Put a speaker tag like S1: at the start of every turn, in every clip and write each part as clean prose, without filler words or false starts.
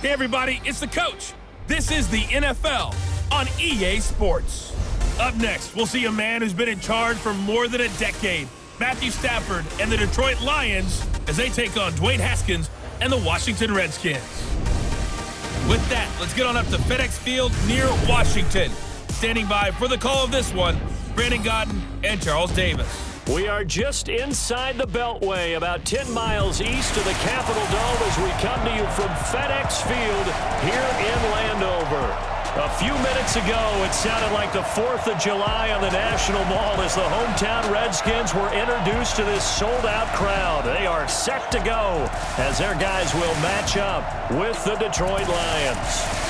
S1: Hey everybody, it's the coach. This is the NFL on EA Sports. Up next, we'll see a man who's been in charge for more than a decade, Matthew Stafford and the Detroit Lions, as they take on Dwayne Haskins and the Washington Redskins. With that, let's get on up to FedEx Field near Washington. Standing by for the call of this one, Brandon Godden and Charles Davis.
S2: We are just inside the Beltway, about 10 miles east of the Capitol Dome as we come to you from FedEx Field here in Landover. A few minutes ago, it sounded like the 4th of July on the National Mall as the hometown Redskins were introduced to this sold-out crowd. They are set to go as their guys will match up with the Detroit Lions.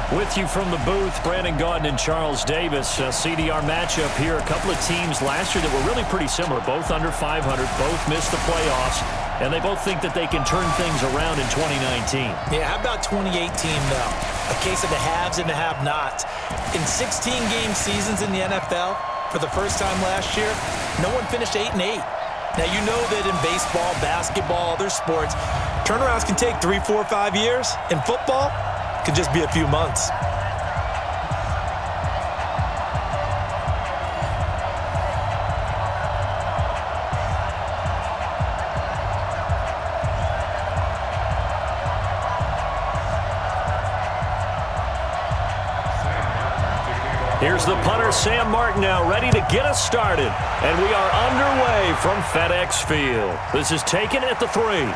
S2: With you from the booth, Brandon Gaudin and Charles Davis. CDR matchup here. A couple of teams last year that were really pretty similar. Both under 500, both missed the playoffs, and they both think that they can turn things around in 2019.
S3: Yeah, how about 2018, though? A case of the haves and the have-nots. In 16-game seasons in the NFL, for the first time last year, no one finished 8-8. Now, you know that in baseball, basketball, other sports, turnarounds can take 3, 4, 5 years. In football, could just be a few months.
S2: Here's the punter, Sam Martin, now ready to get us started. And we are underway from FedEx Field. This is taken at the 3.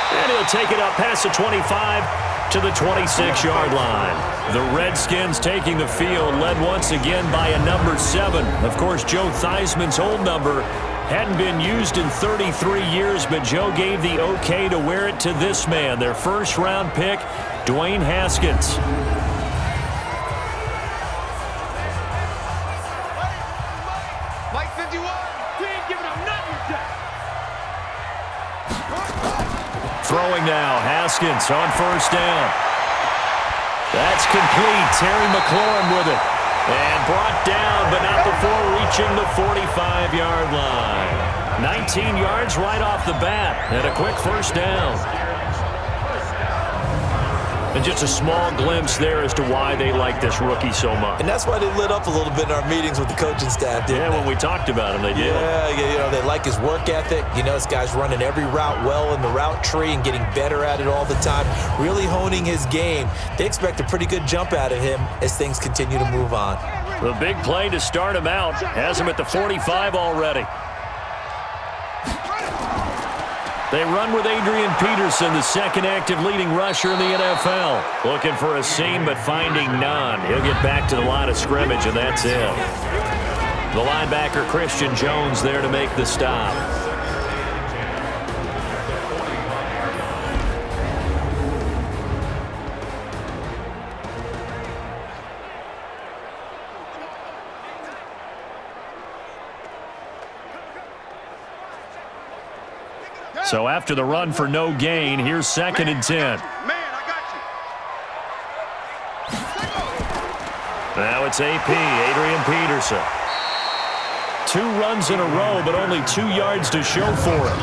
S2: And he'll take it up past the 25 to the 26-yard line. The Redskins taking the field, led once again by a number 7. Of course, Joe Theismann's old number hadn't been used in 33 years, but Joe gave the okay to wear it to this man, their first-round pick, Dwayne Haskins. Throwing now, Haskins on first down. That's complete. Terry McLaurin with it. And brought down, but not before reaching the 45-yard line. 19 yards right off the bat, and a quick first down. And just a small glimpse there as to why they like this rookie so much.
S3: And that's why they lit up a little bit in our meetings with the coaching staff,
S2: Yeah, when we talked about him, they did.
S3: Yeah, they like his work ethic. You know, this guy's running every route well in the route tree and getting better at it all the time, really honing his game. They expect a pretty good jump out of him as things continue to move on.
S2: The big play to start him out has him at the 45 already. They run with Adrian Peterson, the second active leading rusher in the NFL. Looking for a seam, but finding none. He'll get back to the line of scrimmage, and that's it. The linebacker, Christian Jones, there to make the stop. So after the run for no gain, here's 2nd and 10. Now it's AP, Adrian Peterson. 2 runs in a row, but only 2 yards to show for it.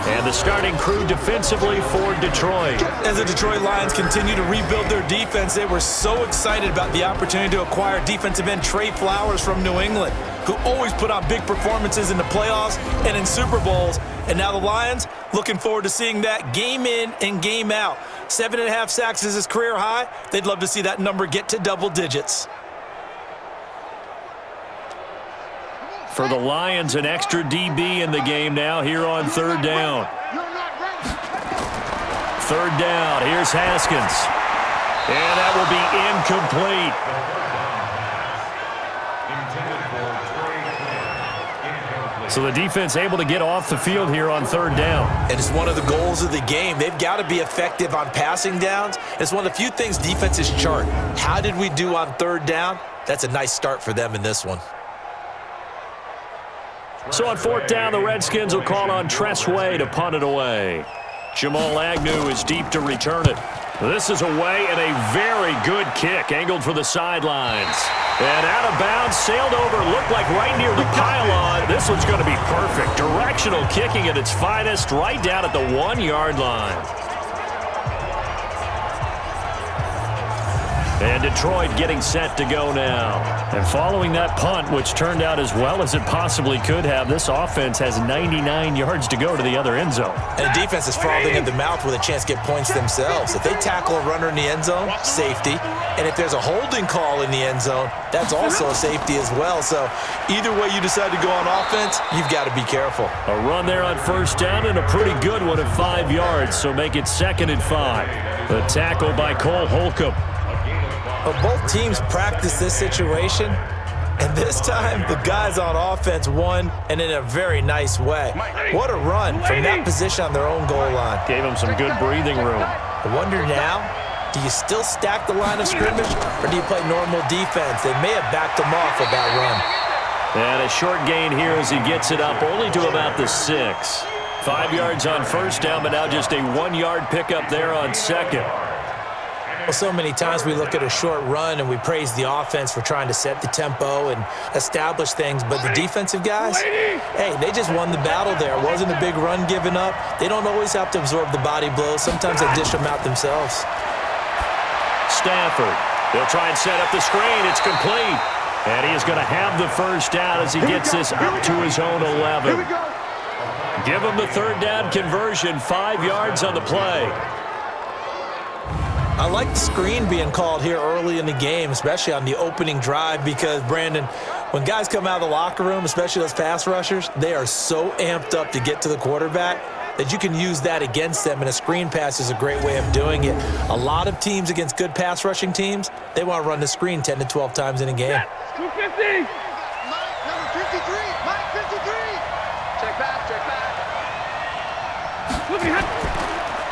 S2: And the starting crew defensively for Detroit.
S3: As the Detroit Lions continue to rebuild their defense, they were so excited about the opportunity to acquire defensive end Trey Flowers from New England, who always put on big performances in the playoffs and in Super Bowls. And now the Lions looking forward to seeing that game in and game out. 7.5 sacks is his career high. They'd love to see that number get to double digits.
S2: For the Lions, an extra DB in the game now here on 3rd down. 3rd down, here's Haskins. And that will be incomplete. So the defense able to get off the field here on 3rd down.
S3: And it's one of the goals of the game. They've got to be effective on passing downs. It's one of the few things defenses chart. How did we do on 3rd down? That's a nice start for them in this one.
S2: So on 4th down, the Redskins will call on Tress Way to punt it away. Jamal Agnew is deep to return it. This is away and a very good kick, angled for the sidelines. And out of bounds, sailed over, looked like right near the pylon. This one's going to be perfect. Directional kicking at its finest, right down at the 1-yard line. And Detroit getting set to go now. And following that punt, which turned out as well as it possibly could have, this offense has 99 yards to go to the other end zone.
S3: And the defense is frothing at the mouth with a chance to get points themselves. If they tackle a runner in the end zone, safety. And if there's a holding call in the end zone, that's also a safety as well. So either way you decide to go on offense, you've got to be careful.
S2: A run there on first down and a pretty good one at 5 yards, so make it 2nd and 5. The tackle by Cole Holcomb.
S3: But both teams practice this situation, and this time the guys on offense won, and in a very nice way. What a run from that position on their own goal line.
S2: Gave them some good breathing room.
S3: I wonder now, do you still stack the line of scrimmage, or do you play normal defense? They may have backed them off with that run.
S2: And a short gain here as he gets it up only to about the 6. 5 yards on first down, but now just a 1-yard pickup there on second.
S3: Well, so many times we look at a short run and we praise the offense for trying to set the tempo and establish things, but the defensive guys, hey, they just won the battle there. It wasn't a big run given up. They don't always have to absorb the body blows. Sometimes they dish them out themselves.
S2: Stafford, they'll try and set up the screen. It's complete. And he is going to have the first down as he gets this up to his own 11. Give him the 3rd down conversion, 5 yards on the play.
S3: I like the screen being called here early in the game, especially on the opening drive, because, Brandon, when guys come out of the locker room, especially those pass rushers, they are so amped up to get to the quarterback that you can use that against them, and a screen pass is a great way of doing it. A lot of teams against good pass rushing teams, they want to run the screen 10 to 12 times in a game.
S4: 250. Mike, number 53. Mike, 53. Check back, check back.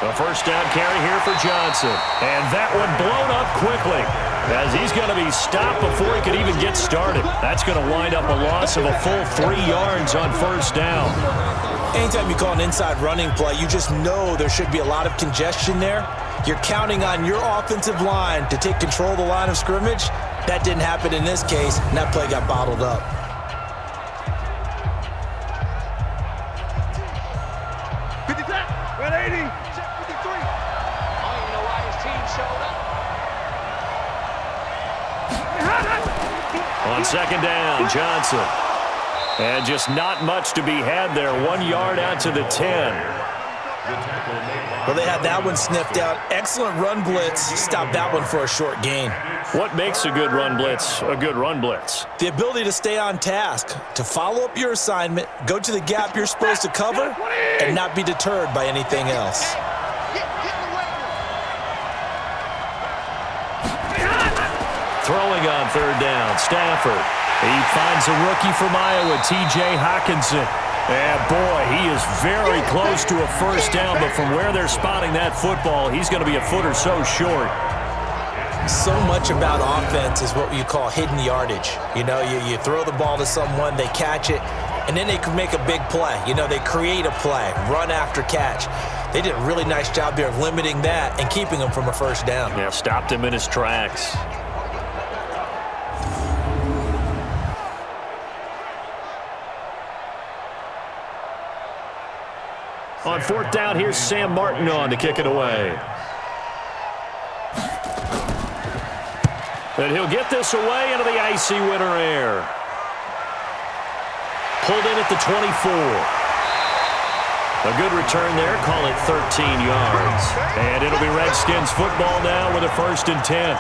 S2: A first down carry here for Johnson. And that one blown up quickly as he's going to be stopped before he could even get started. That's going to wind up a loss of a full 3 yards on first down.
S3: Anytime you call an inside running play, you just know there should be a lot of congestion there. You're counting on your offensive line to take control of the line of scrimmage. That didn't happen in this case, and that play got bottled up.
S2: On second down, Johnson. And just not much to be had there. 1 yard out to the 10.
S3: Well, they had that one sniffed out. Excellent run blitz. Stopped that one for a short gain.
S2: What makes a good run blitz a good run blitz?
S3: The ability to stay on task, to follow up your assignment, go to the gap you're supposed to cover, and not be deterred by anything else.
S2: Throwing on third down, Stafford. He finds a rookie from Iowa, T.J. Hockenson. And, boy, he is very close to a first down, but from where they're spotting that football, he's going to be a foot or so short.
S3: So much about offense is what you call hidden yardage. You know, you throw the ball to someone, they catch it, and then they can make a big play. You know, they create a play, run after catch. They did a really nice job there of limiting that and keeping him from a first down.
S2: Yeah, stopped him in his tracks. On fourth down, here's Sam Martin on to kick it away. And he'll get this away into the icy winter air. Pulled in at the 24. A good return there, call it 13 yards. And it'll be Redskins football now with a 1st and 10.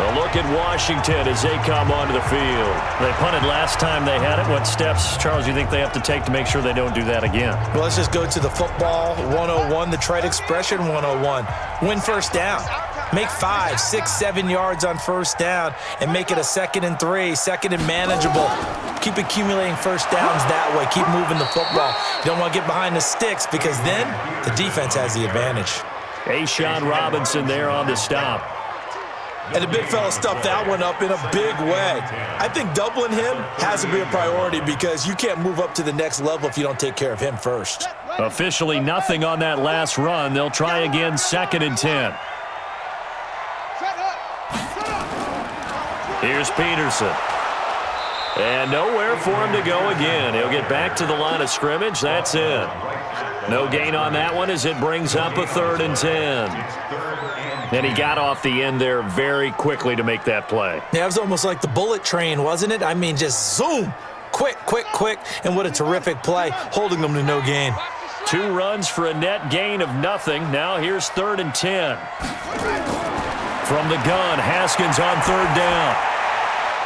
S2: A look at Washington as they come onto the field. They punted last time they had it. What steps, Charles, do you think they have to take to make sure they don't do that again?
S3: Well, let's just go to the football 101, the trade expression 101. Win first down. Make 5, 6, 7 yards on first down and make it a 2nd and 3, 2nd and manageable. Keep accumulating first downs that way. Keep moving the football. You don't want to get behind the sticks because then the defense has the advantage.
S2: A'Shawn Robinson there on the stop.
S3: And the big fella stuffed that one up in a big way. I think doubling him has to be a priority because you can't move up to the next level if you don't take care of him first.
S2: Officially nothing on that last run. They'll try again, 2nd and 10. Here's Peterson. And nowhere for him to go again. He'll get back to the line of scrimmage. That's it. No gain on that one as it brings up a 3rd and 10. And he got off the end there very quickly to make that play.
S3: Yeah, it was almost like the bullet train, wasn't it? I mean, just zoom. Quick, quick, quick. And what a terrific play, holding them to no gain.
S2: 2 runs for a net gain of nothing. Now here's 3rd and 10. From the gun, Haskins on 3rd down.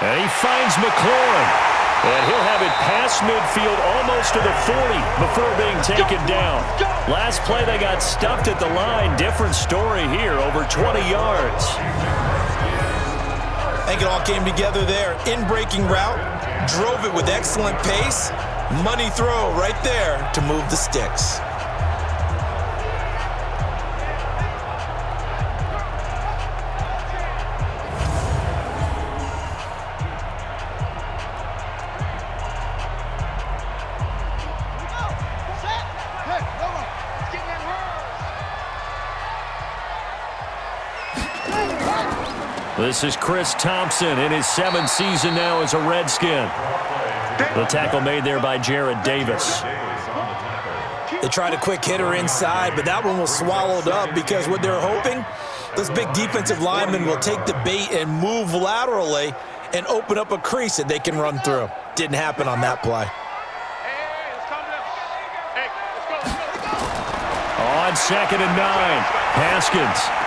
S2: And he finds McLaurin. And he'll have it past midfield almost to the 40 before being taken down. Last play they got stuffed at the line. Different story here, over 20 yards.
S3: I think it all came together there. In-breaking route, drove it with excellent pace. Money throw right there to move the sticks.
S2: This is Chris Thompson in his 7th season now as a Redskin. The tackle made there by Jared Davis.
S3: They tried a quick hitter inside, but that one was swallowed up because what they're hoping, this big defensive lineman will take the bait and move laterally and open up a crease that they can run through. Didn't happen on that play.
S2: On 2nd and 9, Haskins.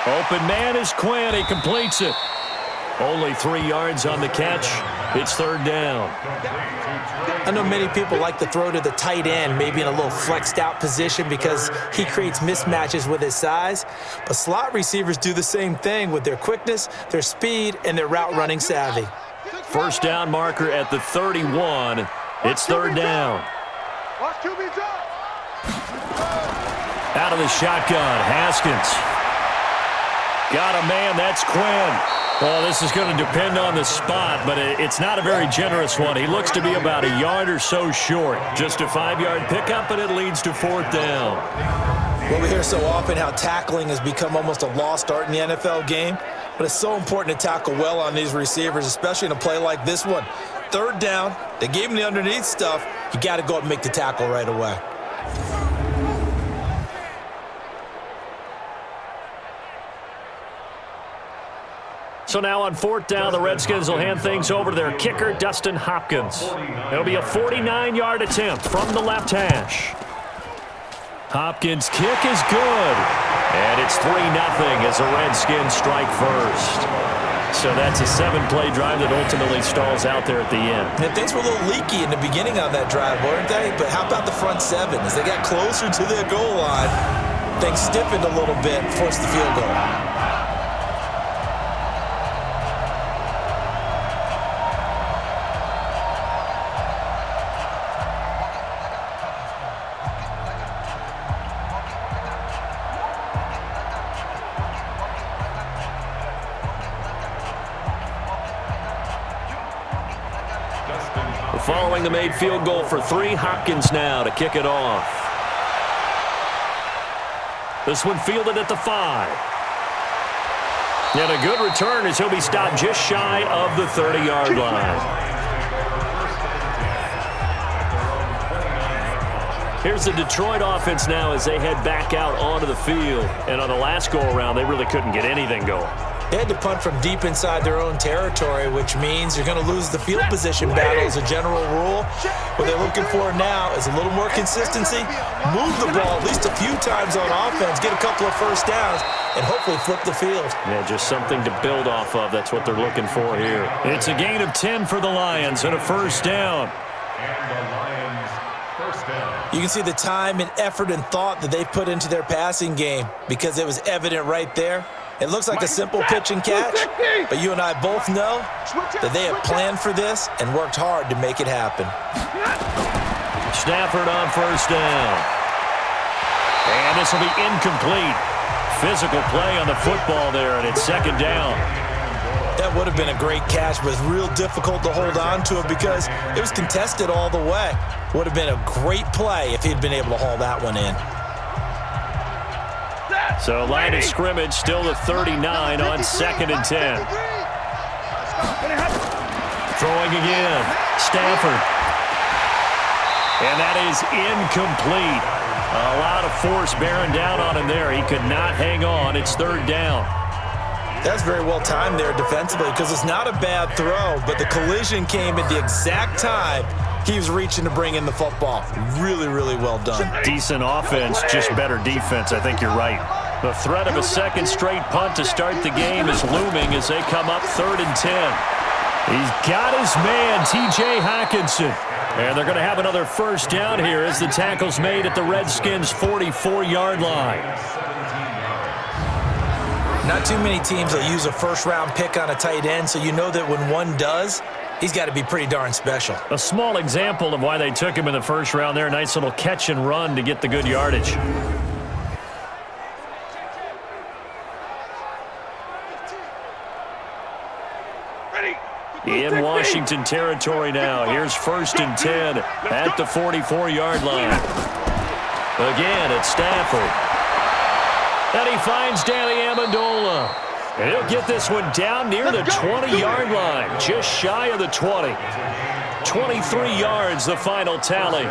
S2: Open man is Quinn. He completes it. Only 3 yards on the catch. It's 3rd down.
S3: I know many people like to throw to the tight end, maybe in a little flexed out position because he creates mismatches with his size. But slot receivers do the same thing with their quickness, their speed, and their route running savvy.
S2: 1st down marker at the 31. It's 3rd down. Out of the shotgun, Haskins. Got a man, that's Quinn. Well, this is going to depend on the spot, but it's not a very generous one. He looks to be about a yard or so short. Just a 5-yard pickup, and it leads to 4th down.
S3: Well, we hear so often how tackling has become almost a lost art in the NFL game, but it's so important to tackle well on these receivers, especially in a play like this one. 3rd down, they gave him the underneath stuff. You got to go up and make the tackle right away.
S2: So now on 4th down, the Redskins will hand things over to their kicker, Dustin Hopkins. It'll be a 49-yard attempt from the left hash. Hopkins' kick is good. And it's 3-0 as the Redskins strike first. So that's a 7-play drive that ultimately stalls out there at the end.
S3: And things were a little leaky in the beginning on that drive, weren't they? But how about the front 7? As they got closer to their goal line, things stiffened a little bit, forced the field goal.
S2: Following the made field goal for 3, Hopkins now to kick it off. This one fielded at the 5. And a good return as he'll be stopped just shy of the 30-yard line. Here's the Detroit offense now as they head back out onto the field. And on the last go-around, they really couldn't get anything going.
S3: They had to punt from deep inside their own territory, which means you're going to lose the field position battle as a general rule. What they're looking for now is a little more consistency, move the ball at least a few times on offense, get a couple of first downs, and hopefully flip the field.
S2: Yeah, just something to build off of. That's what they're looking for here. It's a gain of 10 for the Lions and a 1st down.
S3: You can see the time and effort and thought that they put into their passing game because it was evident right there. It looks like a simple pitch and catch, but you and I both know that they have planned for this and worked hard to make it happen.
S2: Stafford on 1st down. And this will be incomplete. Physical play on the football there, and it's 2nd down.
S3: That would have been a great catch, but it's real difficult to hold on to it because it was contested all the way. Would have been a great play if he'd been able to haul that one in.
S2: So line of scrimmage still the 39 on 2nd and 10. Throwing again. Stafford. And that is incomplete. A lot of force bearing down on him there. He could not hang on. It's third down.
S3: That's very well timed there defensively because it's not a bad throw, but the collision came at the exact time he was reaching to bring in the football. Really, really well done.
S2: Decent offense, just better defense. I think you're right. The threat of a second straight punt to start the game is looming as they come up 3rd and 10. He's got his man, T.J. Hockenson. And they're going to have another first down here as the tackle's made at the Redskins' 44-yard line.
S3: Not too many teams will use a first-round pick on a tight end, so you know that when one does, he's got to be pretty darn special.
S2: A small example of why they took him in the first round there. Nice little catch and run to get the good yardage. In Washington territory now. Here's 1st and 10 at the 44-yard line. Again, it's Stafford. And he finds Danny Amendola. And he'll get this one down near the 20-yard line, just shy of the 20. 23 yards, the final tally.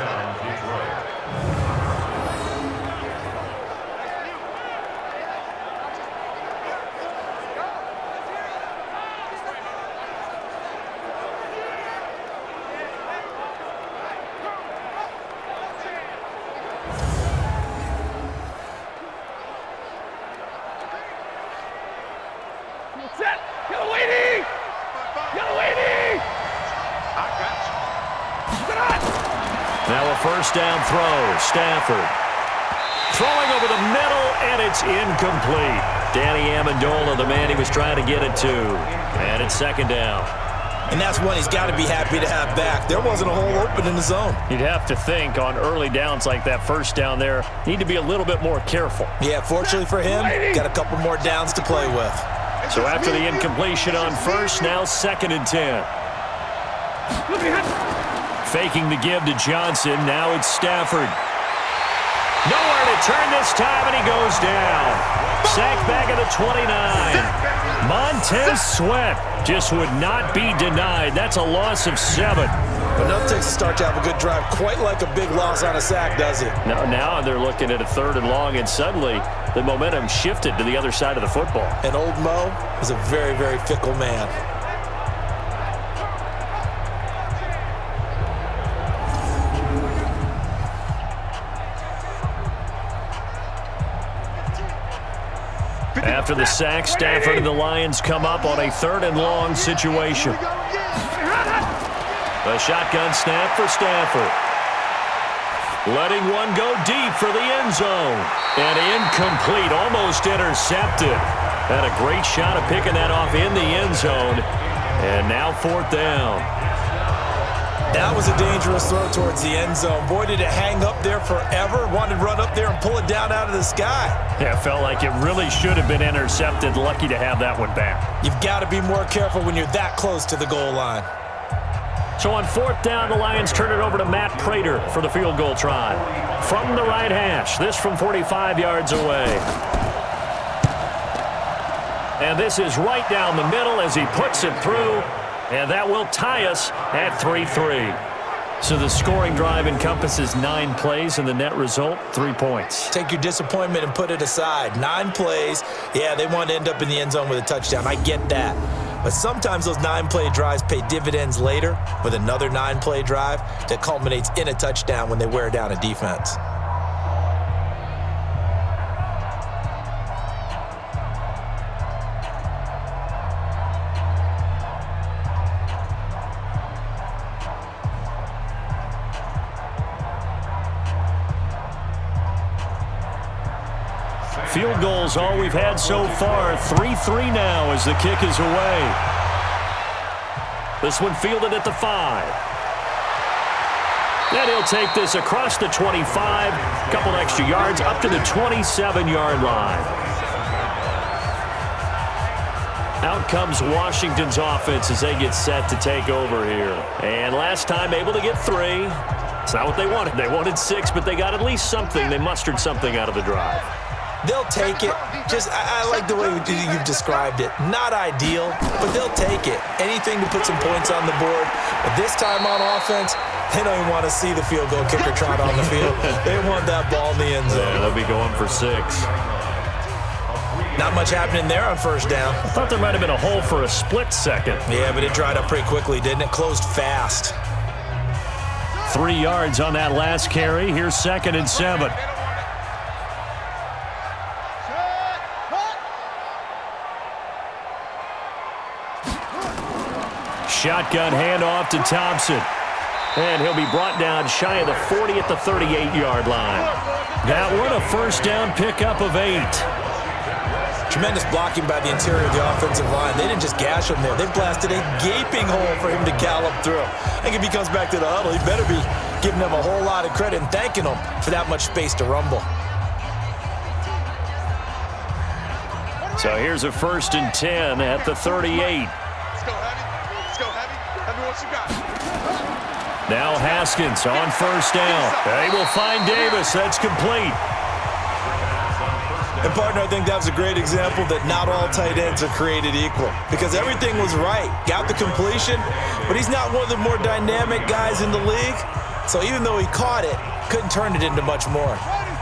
S2: Now a first down throw. Stafford throwing over the middle, and it's incomplete. Danny Amendola, the man he was trying to get it to. And it's 2nd down.
S3: And that's one he's got to be happy to have back. There wasn't a hole open in the zone.
S2: You'd have to think on early downs like that first down there, need to be a little bit more careful.
S3: Yeah, fortunately for him, got a couple more downs to play with.
S2: So after the incompletion on first, now 2nd and 10. Faking the give to Johnson. Now it's Stafford. Nowhere to turn this time, and he goes down. Sacked back at the 29. Montez Sweat just would not be denied. That's a loss of 7.
S3: Enough takes a start to have a good drive. Quite like a big loss on a sack, does it?
S2: Now they're looking at a 3rd and long, and suddenly the momentum shifted to the other side of the football.
S3: And old Mo is a very, very fickle man.
S2: After the sack, Stafford and the Lions come up on a 3rd and long situation. A shotgun snap for Stafford. Letting one go deep for the end zone. And incomplete, almost intercepted. Had a great shot of picking that off in the end zone. And now 4th down.
S3: That was a dangerous throw towards the end zone. Boy, did it hang up there forever. Wanted to run up there and pull it down out of the sky.
S2: Yeah, it felt like it really should have been intercepted. Lucky to have that one back.
S3: You've got to be more careful when you're that close to the goal line.
S2: So on 4th down, the Lions turn it over to Matt Prater for the field goal try. From the right hash, this from 45 yards away. And this is right down the middle as he puts it through. And that will tie us at 3-3. So the scoring drive encompasses 9 plays, and the net result, 3 points.
S3: Take your disappointment and put it aside. 9 plays. Yeah, they want to end up in the end zone with a touchdown. I get that. But sometimes those 9-play drives pay dividends later with another 9-play drive that culminates in a touchdown when they wear down a defense.
S2: Field goals all we've had so far. 3-3 now as the kick is away. This one fielded at the 5. And he'll take this across the 25. Couple extra yards up to the 27-yard line. Out comes Washington's offense as they get set to take over here. And last time able to get 3. It's not what they wanted. They wanted 6, but they got at least something. They mustered something out of the drive.
S3: They'll take it. I like the way you've described it. Not ideal, but they'll take it. Anything to put some points on the board. But this time on offense, they don't even want to see the field goal kicker trot on the field. They want that ball in the end zone.
S2: Yeah, they'll be going for 6.
S3: Not much happening there on first down.
S2: I thought there might have been a hole for a split second.
S3: Yeah, but it dried up pretty quickly, didn't it? Closed fast.
S2: 3 yards on that last carry. Here's 2nd and 7. Shotgun handoff to Thompson. And he'll be brought down shy of the 40 at the 38-yard line. That one a first down pickup of 8.
S3: Tremendous blocking by the interior of the offensive line. They didn't just gash him there. They blasted a gaping hole for him to gallop through. I think if he comes back to the huddle, he better be giving them a whole lot of credit and thanking them for that much space to rumble.
S2: So here's a 1st and 10 at the 38.
S4: Let's go, Heavy. Let's go, Heavy. Heavy, what you got?
S2: Now Haskins on first down. They will find Davis. That's complete.
S3: And, partner, I think that was a great example that not all tight ends are created equal because everything was right. Got the completion, but he's not one of the more dynamic guys in the league. So even though he caught it, couldn't turn it into much more.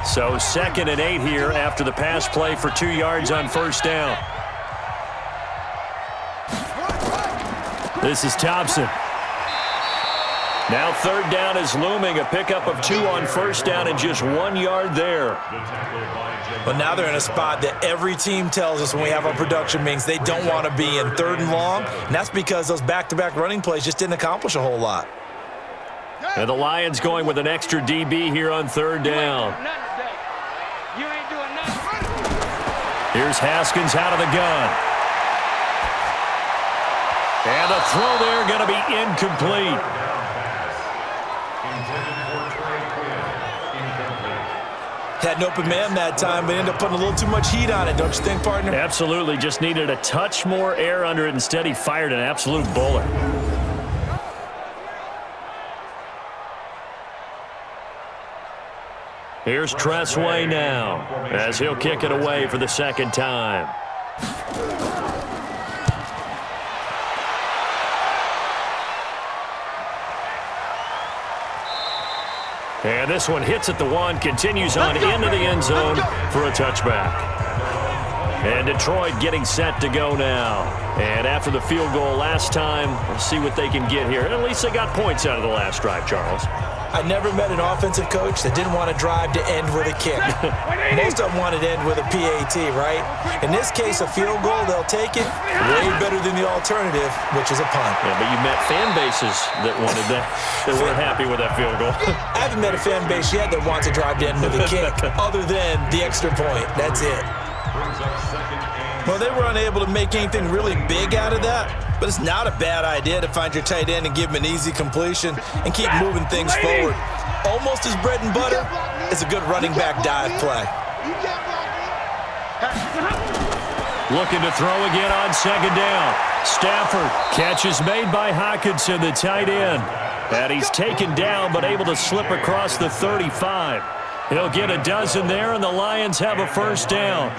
S2: So 2nd and 8 here after the pass play for 2 yards on first down. This is Thompson. Now 3rd down is looming. A pickup of 2 on first down and just 1 yard there.
S3: But now they're in a spot that every team tells us when we have our production meetings they don't want to be in, 3rd and long. And that's because those back-to-back running plays just didn't accomplish a whole lot.
S2: And the Lions going with an extra DB here on 3rd down. Here's Haskins out of the gun. And the throw there going to be incomplete.
S3: Had an open man that time, but ended up putting a little too much heat on it, don't you think, partner?
S2: Absolutely. Just needed a touch more air under it. Instead, he fired an absolute bullet. Here's Tressway now as he'll kick it away for the 2nd time. And this one hits at the 1, continues on into the end zone for a touchback. And Detroit getting set to go now. And after the field goal last time, we'll see what they can get here. At least they got points out of the last drive, Charles.
S3: I never met an offensive coach that didn't want to drive to end with a kick. Most of them wanted to end with a PAT, right? In this case, a field goal, they'll take it. Way better than the alternative, which is a punt.
S2: Yeah, but you met fan bases that wanted that, that weren't happy with that field goal.
S3: I haven't met a fan base yet that wants to drive to end with a kick, other than the extra point. That's it. Well, they were unable to make anything really big out of that, but it's not a bad idea to find your tight end and give him an easy completion and keep moving things forward. Almost as bread and butter is a good running back dive play.
S2: Looking to throw again on 2nd down. Stafford, catch is made by Hockenson, the tight end. And he's taken down but able to slip across the 35. He'll get a dozen there, and the Lions have a first down.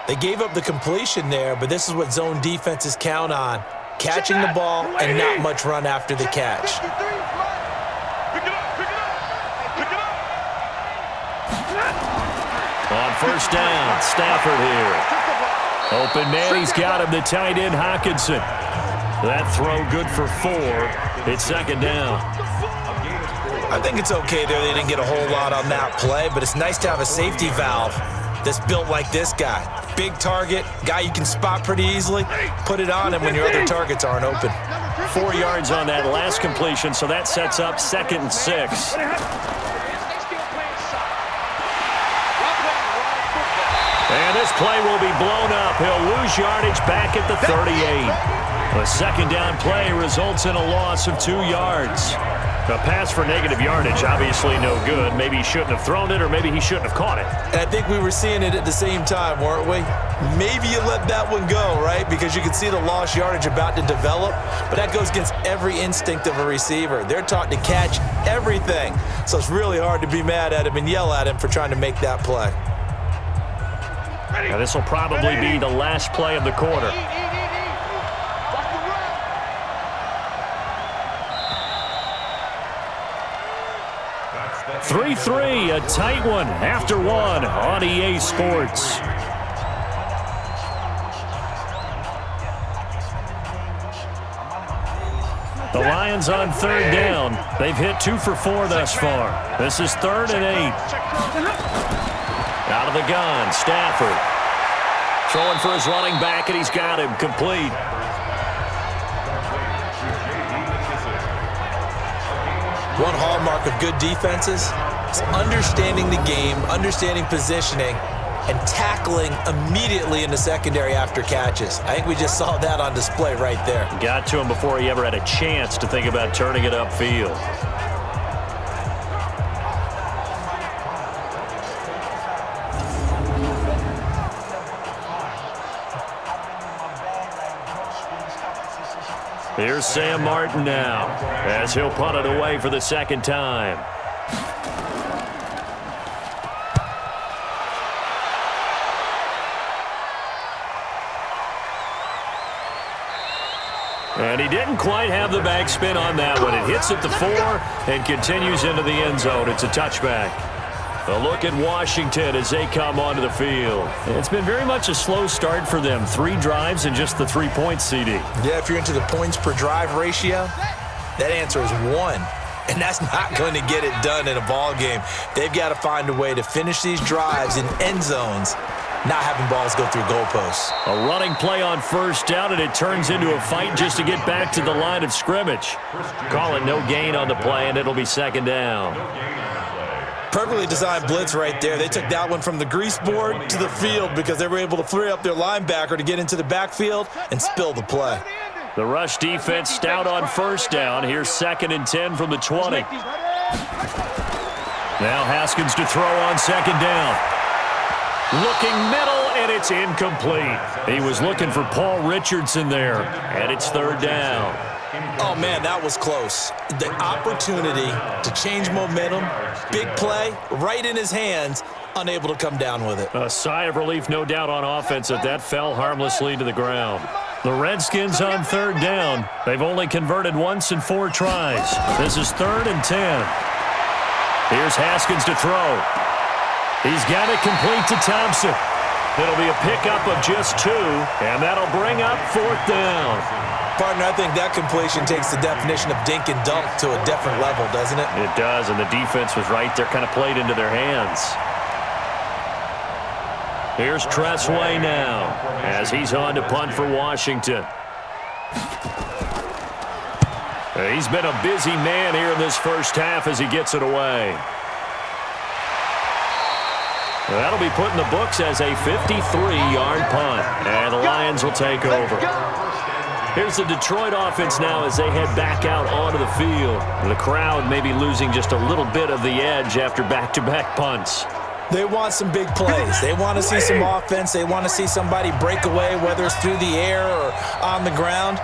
S3: They gave up the completion there, but this is what zone defenses count on. Catching the ball and not much run after the catch.
S2: On first down, Stafford here. Open man, he's got him, the tight end, Hockenson. That throw good for 4. It's 2nd down.
S3: I think it's okay there. They didn't get a whole lot on that play, but it's nice to have a safety valve that's built like this guy. Big target, guy you can spot pretty easily. Put it on him when your other targets aren't open.
S2: 4 yards on that last completion, so that sets up 2nd and 6. And this play will be blown up. He'll lose yardage back at the 38. The 2nd down play results in a loss of 2 yards. A pass for negative yardage, obviously no good. Maybe he shouldn't have thrown it, or maybe he shouldn't have caught it.
S3: And I think we were seeing it at the same time, weren't we? Maybe you let that one go, right? Because you can see the lost yardage about to develop, but that goes against every instinct of a receiver. They're taught to catch everything. So it's really hard to be mad at him and yell at him for trying to make that play.
S2: Now this will probably be the last play of the quarter. 3-3, a tight one after one on EA Sports. The Lions on third down. They've hit 2 for 4 thus far. This is 3rd and 8. Out of the gun, Stafford. Throwing for his running back, and he's got him complete.
S3: One hallmark of good defenses is understanding the game, understanding positioning, and tackling immediately in the secondary after catches. I think we just saw that on display right there.
S2: Got to him before he ever had a chance to think about turning it upfield. Here's Sam Martin now, as he'll punt it away for the second time. And he didn't quite have the backspin on that one. It hits at the 4 and continues into the end zone. It's a touchback. A look at Washington as they come onto the field. It's been very much a slow start for them. 3 drives and just the 3 points, CD.
S3: Yeah, if you're into the points per drive ratio, that answer is 1. And that's not going to get it done in a ball game. They've got to find a way to finish these drives in end zones, not having balls go through goalposts.
S2: A running play on first down, and it turns into a fight just to get back to the line of scrimmage. Calling no gain on the play, and it'll be second down.
S3: Perfectly designed blitz right there. They took that one from the grease board to the field because they were able to free up their linebacker to get into the backfield and spill the play.
S2: The rush defense stout on first down. Here's 2nd and 10 from the 20. Now Haskins to throw on second down. Looking middle, and it's incomplete. He was looking for Paul Richardson there, and it's 3rd down.
S3: Oh, man, that was close. The opportunity to change momentum, big play, right in his hands, unable to come down with it.
S2: A sigh of relief, no doubt, on offense that fell harmlessly to the ground. The Redskins on 3rd down. They've only converted once in 4 tries. This is 3rd and 10. Here's Haskins to throw. He's got it complete to Thompson. It'll be a pickup of just 2, and that'll bring up 4th down.
S3: Partner, I think that completion takes the definition of dink and dunk to a different level, doesn't it?
S2: It does, and the defense was right there, kind of played into their hands. Here's Tressway now, as he's on to punt for Washington. He's been a busy man here in this first half as he gets it away. That'll be put in the books as a 53-yard punt, and the Lions will take over. Here's the Detroit offense now as they head back out onto the field. The crowd may be losing just a little bit of the edge after back-to-back punts.
S3: They want some big plays. They want to see some offense. They want to see somebody break away, whether it's through the air or on the ground.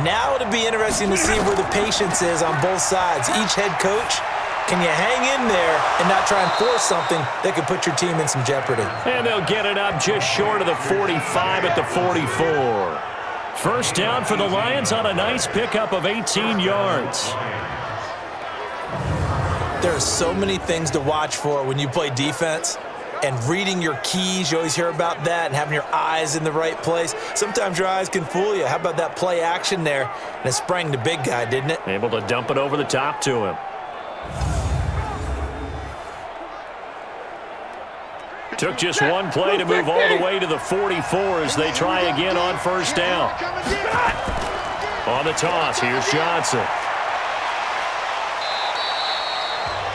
S3: Now it'll be interesting to see where the patience is on both sides. Each head coach, can you hang in there and not try and force something that could put your team in some jeopardy?
S2: And they'll get it up just short of the 45 at the 44. First down for the Lions on a nice pickup of 18 yards.
S3: There are so many things to watch for when you play defense, and reading your keys, you always hear about that, and having your eyes in the right place. Sometimes your eyes can fool you. How about that play action there? And it sprang the big guy, didn't it?
S2: Able to dump it over the top to him. Took just one play to move all the way to the 44 as they try again on first down. On the toss, here's Johnson.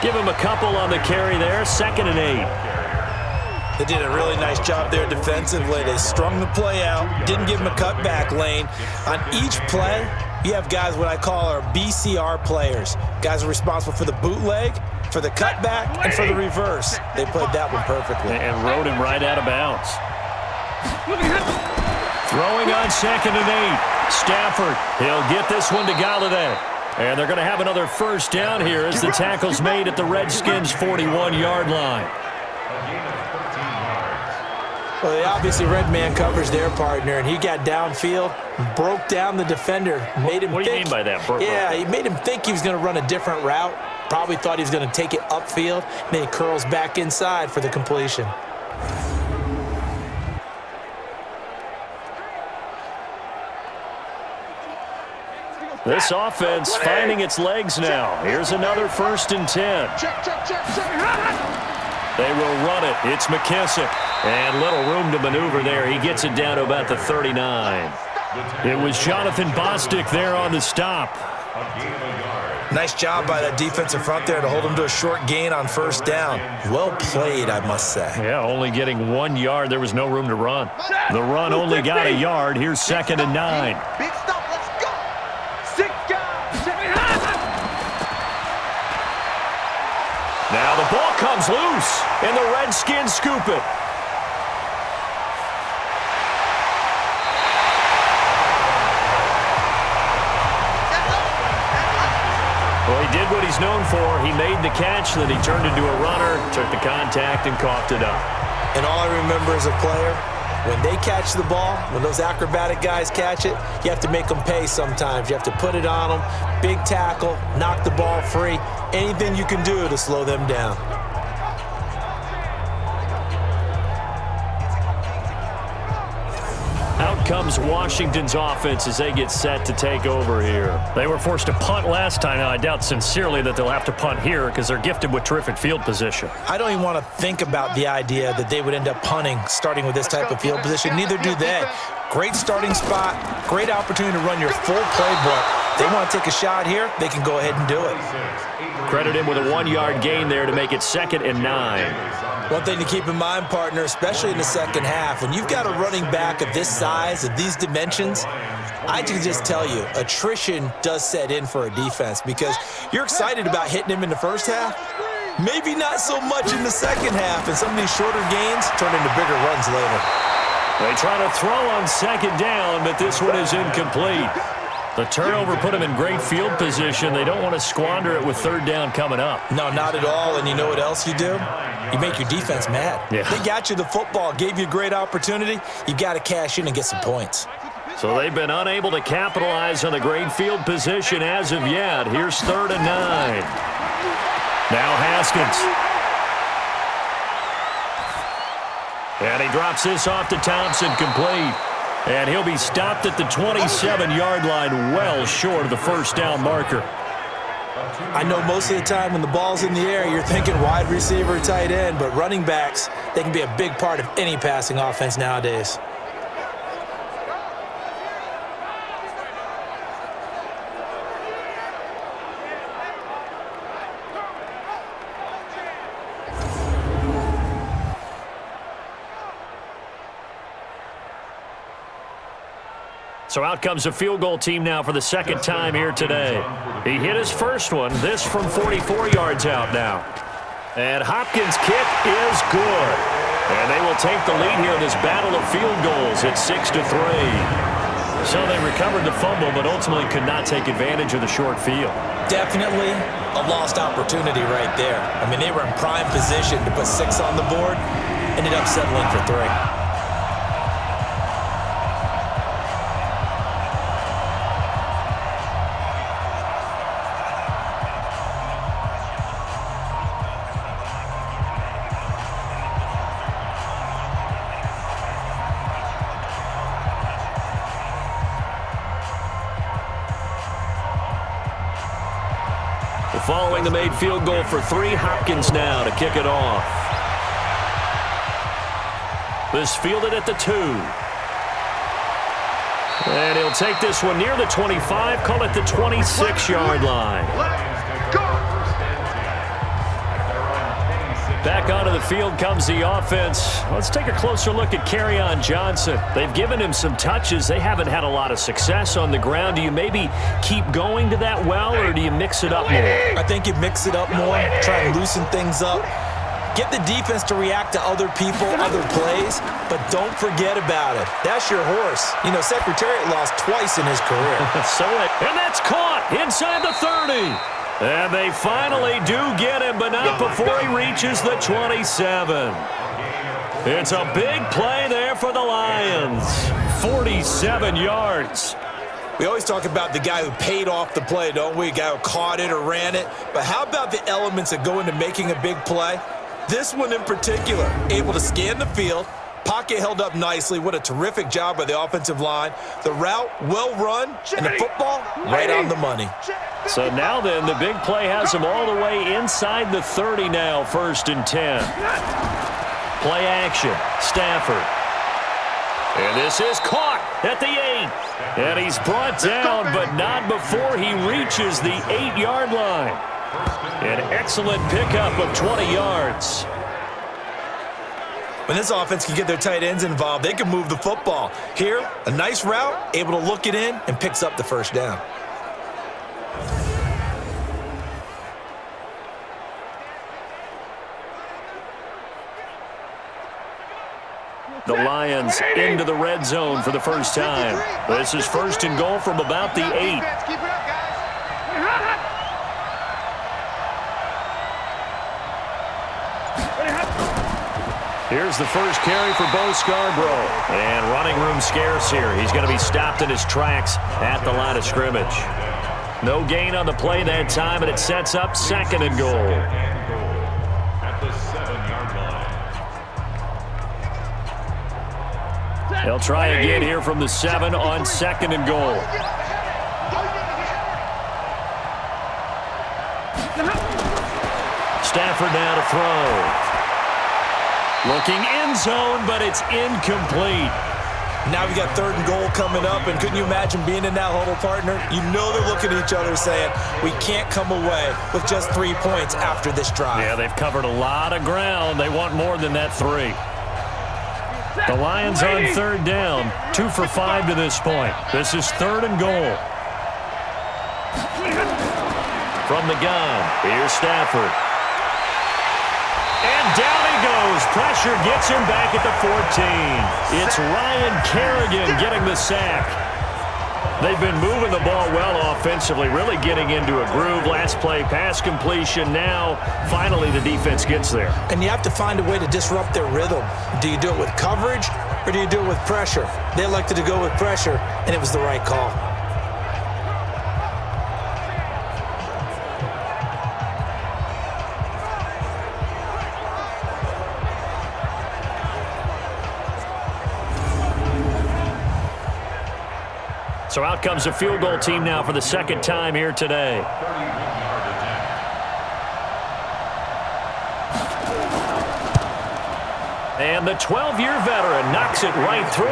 S2: Give him a couple on the carry there, 2nd and 8.
S3: They did a really nice job there defensively. They strung the play out, didn't give him a cutback lane. On each play, You have guys what I call our BCR players. Guys are responsible for the bootleg, for the cutback, and for the reverse. They played that one perfectly.
S2: And rode him right out of bounds. Throwing on 2nd and 8. Stafford, he'll get this one to Galladay. And they're going to have another first down here as the tackle's made at the Redskins' 41-yard line.
S3: Well, they obviously red man covers their partner, and he got downfield, broke down the defender, made him
S2: What do you mean by that?
S3: Yeah, he made him think he was going to run a different route. Probably thought he was going to take it upfield, and then he curls back inside for the completion.
S2: This offense finding its legs now. Here's another 1st and 10. They will run it. It's McKissick. And little room to maneuver there. He gets it down to about the 39. It was Jonathan Bostic there on the stop.
S3: Nice job by that defensive front there to hold him to a short gain on 1st down. Well played, I must say.
S2: Yeah, only getting 1 yard. There was no room to run. The run only got a yard. Here's 2nd and 9.
S4: Big stop, let's go. 6 guys.
S2: Now the ball comes loose, and the Redskins scoop it. Well, he did what he's known for. He made the catch, then he turned into a runner, took the contact, and coughed it up.
S3: And all I remember as a player, when they catch the ball, when those acrobatic guys catch it, you have to make them pay sometimes. You have to put it on them, big tackle, knock the ball free, anything you can do to slow them down.
S2: Out comes Washington's offense as they get set to take over here. They were forced to punt last time. Now, I doubt sincerely that they'll have to punt here because they're gifted with terrific field position.
S3: I don't even want to think about the idea that they would end up punting starting with this type of field position. Neither do they. Great starting spot, great opportunity to run your full playbook. They want to take a shot here, they can go ahead and do it.
S2: Credit him with a 1-yard gain there to make it 2nd and 9.
S3: One thing to keep in mind, partner, especially in the second half, when you've got a running back of this size, of these dimensions, I can just tell you, attrition does set in for a defense because you're excited about hitting him in the first half, maybe not so much in the second half, and some of these shorter gains turn into bigger runs later.
S2: They try to throw on 2nd down, but this one is incomplete. The turnover put them in great field position. They don't want to squander it with 3rd down coming up.
S3: No, not at all, and you know what else you do? You make your defense mad.
S2: Yeah.
S3: They got you the football, gave you a great opportunity. You got to cash in and get some points.
S2: So they've been unable to capitalize on the great field position as of yet. Here's 3rd and 9. Now Haskins. And he drops this off to Thompson, complete. And he'll be stopped at the 27-yard line, well short of the 1st down marker.
S3: I know most of the time when the ball's in the air, you're thinking wide receiver, tight end, but running backs, they can be a big part of any passing offense nowadays.
S2: So out comes a field goal team now for the 2nd time here today. He hit his first one, this from 44 yards out now. And Hopkins' kick is good. And they will take the lead here in this battle of field goals at 6-3. So they recovered the fumble, but ultimately could not take advantage of the short field.
S3: Definitely a lost opportunity right there. I mean, they were in prime position to put 6 on the board, ended up settling for 3.
S2: Following the made field goal for 3, Hopkins now to kick it off. This fielded at the 2. And he'll take this one near the 25, call it the 26-yard line.
S4: Let's go.
S2: Back onto the field comes the offense. Let's take a closer look at Kerryon Johnson. They've given him some touches. They haven't had a lot of success on the ground. Do you maybe keep going to that well, or do you mix it up more?
S3: I think you mix it up more, try and loosen things up. Get the defense to react to other people, other plays, but don't forget about it. That's your horse. You know, Secretariat lost twice in his career.
S2: And that's caught inside the 30. And they finally do get him, but not before he reaches the 27. It's a big play there for the Lions. 47 yards.
S3: We always talk about the guy who paid off the play, don't we? A guy who caught it or ran it. But how about the elements that go into making a big play? This one in particular, able to scan the field, pocket held up nicely. What a terrific job by the offensive line. The route, well run, and the football, right on the money.
S2: So now then, the big play has him all the way inside the 30 now, 1st and 10. Play action, Stafford. And this is caught at the 8. And he's brought down, but not before he reaches the 8-yard line. An excellent pickup of 20 yards.
S3: When this offense can get their tight ends involved, they can move the football. Here, a nice route, able to look it in, and picks up the first down.
S2: The Lions into the red zone for the first time. This is 1st and goal from about the 8. Here's the first carry for Bo Scarborough. And running room scarce here. He's going to be stopped in his tracks at the line of scrimmage. No gain on the play that time, and it sets up 2nd and goal.
S5: At the 7-yard line.
S2: They'll try again here from the 7 on 2nd and goal. Stafford now to throw. Looking end zone, but it's incomplete.
S3: Now we got 3rd and goal coming up, and couldn't you imagine being in that huddle, partner? You know they're looking at each other saying, we can't come away with just 3 points after this drive.
S2: Yeah, they've covered a lot of ground. They want more than that 3. The Lions on 3rd down, 2 for 5 to this point. This is 3rd and goal. From the gun, here's Stafford. And down he goes. Pressure gets him back at the 14. It's Ryan Kerrigan getting the sack. They've been moving the ball well offensively, really getting into a groove. Last play, pass completion. Now, finally, the defense gets there.
S3: And you have to find a way to disrupt their rhythm. Do you do it with coverage, or do you do it with pressure? They elected to go with pressure, and it was the right call.
S2: So out comes a field goal team now for the 2nd time here today. And the 12-year veteran knocks it right through,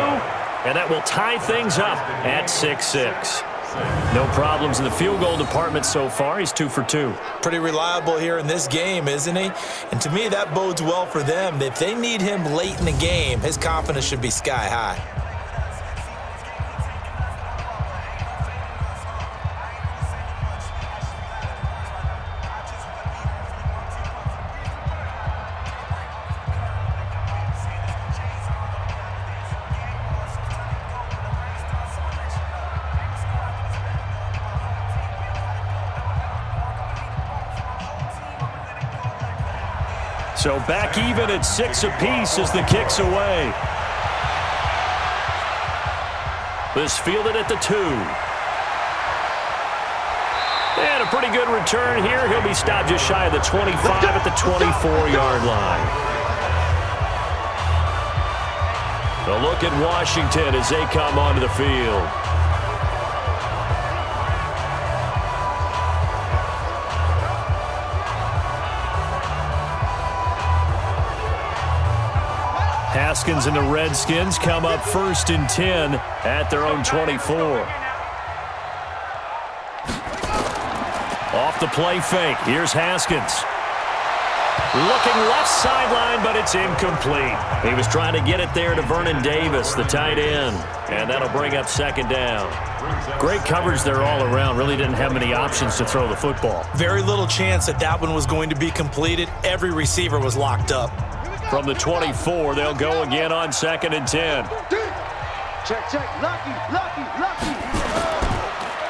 S2: and that will tie things up at 6-6. No problems in the field goal department so far. He's 2 for 2.
S3: Pretty reliable here in this game, isn't he? And to me, that bodes well for them. If they need him late in the game, his confidence should be sky high.
S2: So back even at 6 apiece as the kick's away. This fielded at the 2. And a pretty good return here. He'll be stopped just shy of the 25 at the 24-yard line. A look at Washington as they come onto the field. Haskins and the Redskins come up 1st and 10 at their own 24. Off the play fake. Here's Haskins. Looking left sideline, but it's incomplete. He was trying to get it there to Vernon Davis, the tight end. And that'll bring up second down. Great coverage there all around. Really didn't have many options to throw the football.
S3: Very little chance that one was going to be completed. Every receiver was locked up.
S2: From the 24, they'll go again on 2nd and 10.
S4: Check. Lucky.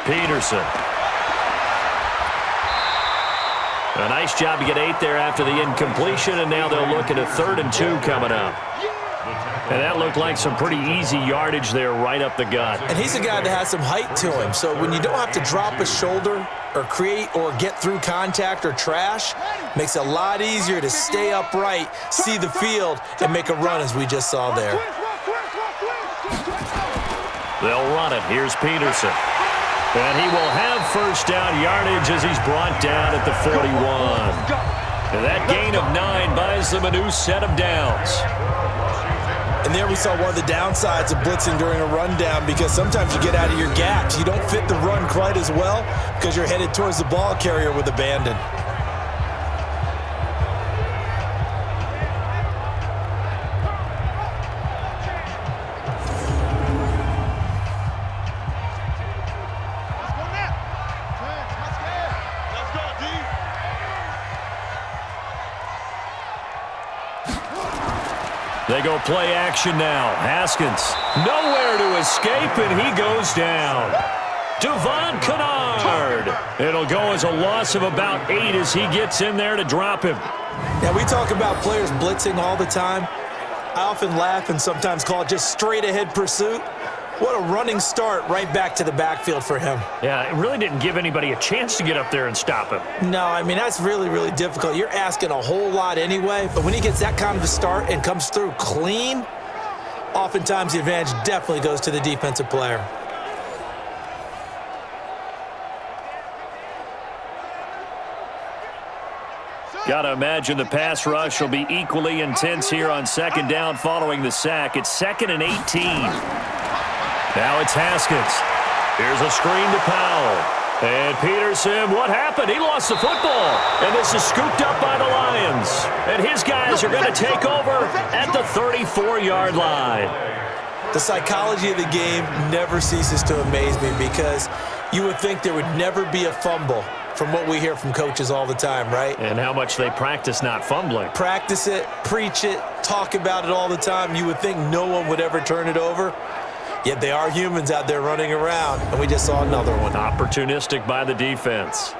S2: Peterson. A nice job to get 8 there after the incompletion, and now they'll look at a 3rd and 2 coming up. And that looked like some pretty easy yardage there right up the gut.
S3: And he's a guy that has some height to him, so when you don't have to drop a shoulder or create or get through contact or trash, makes it a lot easier to stay upright, see the field, and make a run as we just saw there.
S2: They'll run it. Here's Peterson. And he will have first down yardage as he's brought down at the 41. And that gain of 9 buys them a new set of downs.
S3: And there we saw one of the downsides of blitzing during a rundown, because sometimes you get out of your gaps. You don't fit the run quite as well because you're headed towards the ball carrier with abandon.
S2: They go play action now. Haskins, nowhere to escape, and he goes down. Devon Kennard. It'll go as a loss of about 8 as he gets in there to drop him.
S3: Now, we talk about players blitzing all the time. I often laugh and sometimes call it just straight-ahead pursuit. What a running start right back to the backfield for him.
S2: Yeah, it really didn't give anybody a chance to get up there and stop him.
S3: No, I mean, that's really, really difficult. You're asking a whole lot anyway, but when he gets that kind of a start and comes through clean, oftentimes the advantage definitely goes to the defensive player.
S2: Got to imagine the pass rush will be equally intense here on 2nd down following the sack. It's 2nd and 18. Now it's Haskins. Here's a screen to Powell. And Peterson, what happened? He lost the football. And this is scooped up by the Lions. And his guys are going to take over at the 34-yard line.
S3: The psychology of the game never ceases to amaze me, because you would think there would never be a fumble from what we hear from coaches all the time, right?
S2: And how much they practice not fumbling.
S3: Practice it, preach it, talk about it all the time. You would think no one would ever turn it over. Yet they are humans out there running around, and we just saw another one.
S2: Opportunistic by the defense.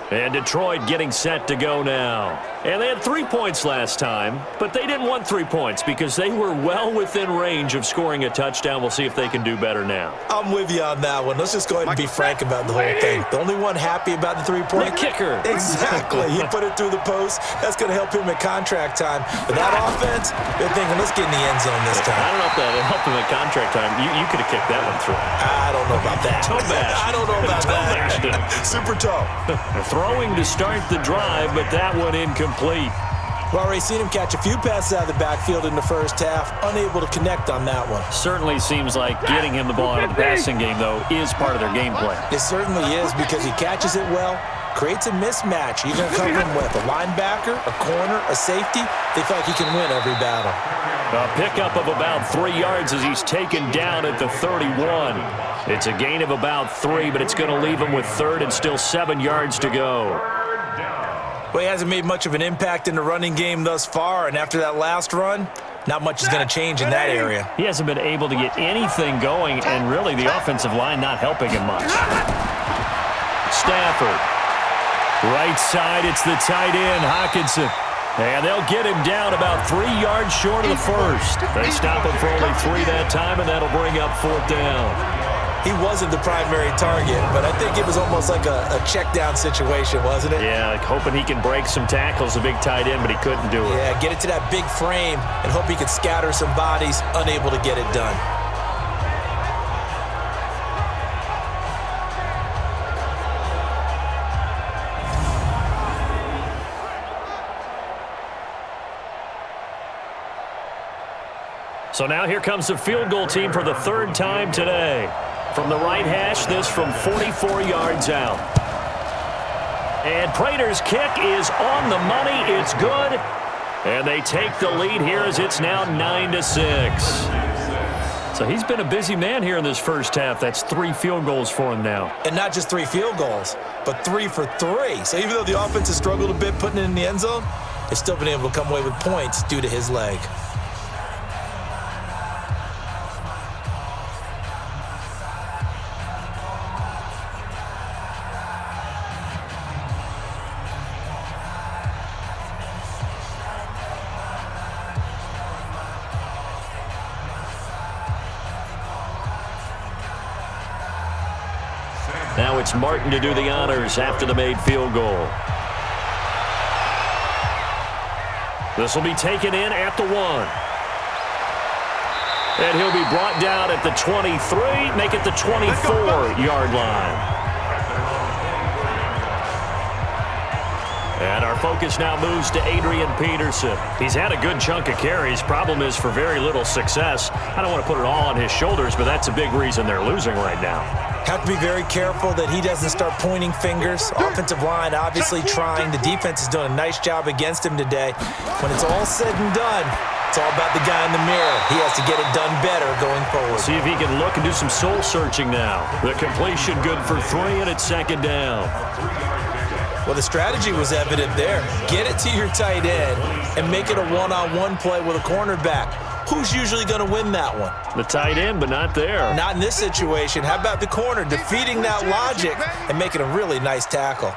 S2: And Detroit getting set to go now. And they had 3 points last time, but they didn't want 3 points because they were well within range of scoring a touchdown. We'll see if they can do better now.
S3: I'm with you on that one. Let's just go ahead and be frank about the whole thing. The only one happy about the 3-point.
S2: The kicker.
S3: Exactly. He put it through the post. That's going to help him at contract time. But that offense, they're thinking, let's get in the end zone this time.
S2: I don't know if that helped him at contract time. You could have kicked that one through.
S3: I don't know about that.
S2: Toe bash.
S3: I don't know about that. Super toe.
S2: Throwing to start the drive, but that one incomplete.
S3: We've already seen him catch a few passes out of the backfield in the first half, unable to connect on that one.
S2: Certainly seems like getting him the ball out of the passing game, though, is part of their game plan.
S3: It certainly is, because he catches it well, creates a mismatch. You're going to cover him with a linebacker, a corner, a safety. They feel like he can win every battle.
S2: A pickup of about 3 yards as he's taken down at the 31. It's a gain of about 3, but it's going to leave him with 3rd and still 7 yards to go.
S3: Well, he hasn't made much of an impact in the running game thus far, and after that last run, not much is going to change in that area.
S2: He hasn't been able to get anything going, and really the offensive line not helping him much. Stafford. Right side, it's the tight end, Hockenson. And they'll get him down about 3 yards short of the first. They stop him for only 3 that time, and that'll bring up 4th down.
S3: He wasn't the primary target, but I think it was almost like a check-down situation, wasn't it?
S2: Yeah, like hoping he can break some tackles, a big tight end, but he couldn't do it.
S3: Yeah, get it to that big frame and hope he could scatter some bodies, unable to get it done.
S2: So now here comes the field goal team for the 3rd time today. From the right hash, this from 44 yards out. And Prater's kick is on the money. It's good. And they take the lead here as it's now 9-6. So he's been a busy man here in this first half. That's 3 field goals for him now.
S3: And not just 3 field goals, but 3 for 3. So even though the offense has struggled a bit putting it in the end zone, they've still been able to come away with points due to his leg.
S2: Now it's Martin to do the honors after the made field goal. This will be taken in at the 1. And he'll be brought down at the 23, make it the 24-yard line. And our focus now moves to Adrian Peterson. He's had a good chunk of carries. Problem is for very little success. I don't want to put it all on his shoulders, but that's a big reason they're losing right now.
S3: Have to be very careful that he doesn't start pointing fingers. Offensive line obviously trying. The defense is doing a nice job against him today. When it's all said and done, it's all about the guy in the mirror. He has to get it done better going forward.
S2: See if he can look and do some soul searching now. The completion good for 3, and it's 2nd down.
S3: Well, the strategy was evident there. Get it to your tight end and make it a one-on-one play with a cornerback. Who's usually going to win that one?
S2: The tight end, but not there.
S3: Not in this situation. How about the corner defeating that logic and making a really nice tackle?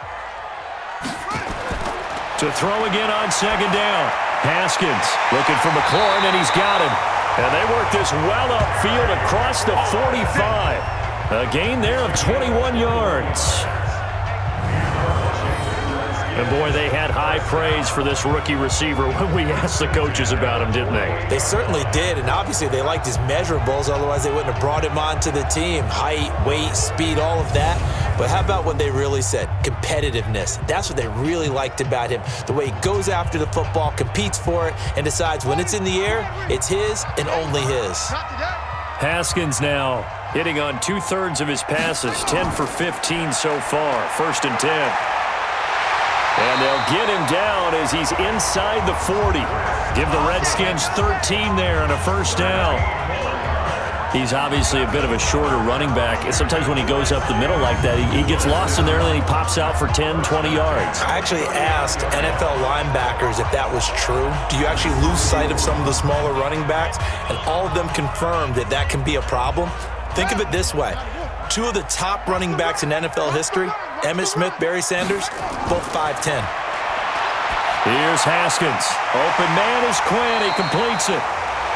S2: To throw again on 2nd down. Haskins looking for McLaurin, and he's got him. And they work this well upfield across the 45. A gain there of 21 yards. And, boy, they had high praise for this rookie receiver when we asked the coaches about him, didn't they?
S3: They certainly did, and obviously they liked his measurables. Otherwise, they wouldn't have brought him onto the team. Height, weight, speed, all of that. But how about what they really said? Competitiveness. That's what they really liked about him. The way he goes after the football, competes for it, and decides when it's in the air, it's his and only his.
S2: Haskins now hitting on 2/3 of his passes, 10 for 15 so far. 1st and 10. And they'll get him down as he's inside the 40. Give the Redskins 13 there and a 1st down. He's obviously a bit of a shorter running back. And sometimes when he goes up the middle like that, he gets lost in there and then he pops out for 10, 20 yards.
S3: I actually asked NFL linebackers if that was true. Do you actually lose sight of some of the smaller running backs? And all of them confirmed that that can be a problem. Think of it this way. 2 of the top running backs in NFL history, Emmitt Smith, Barry Sanders, both 5'10".
S2: Here's Haskins. Open man is Quinn. He completes it.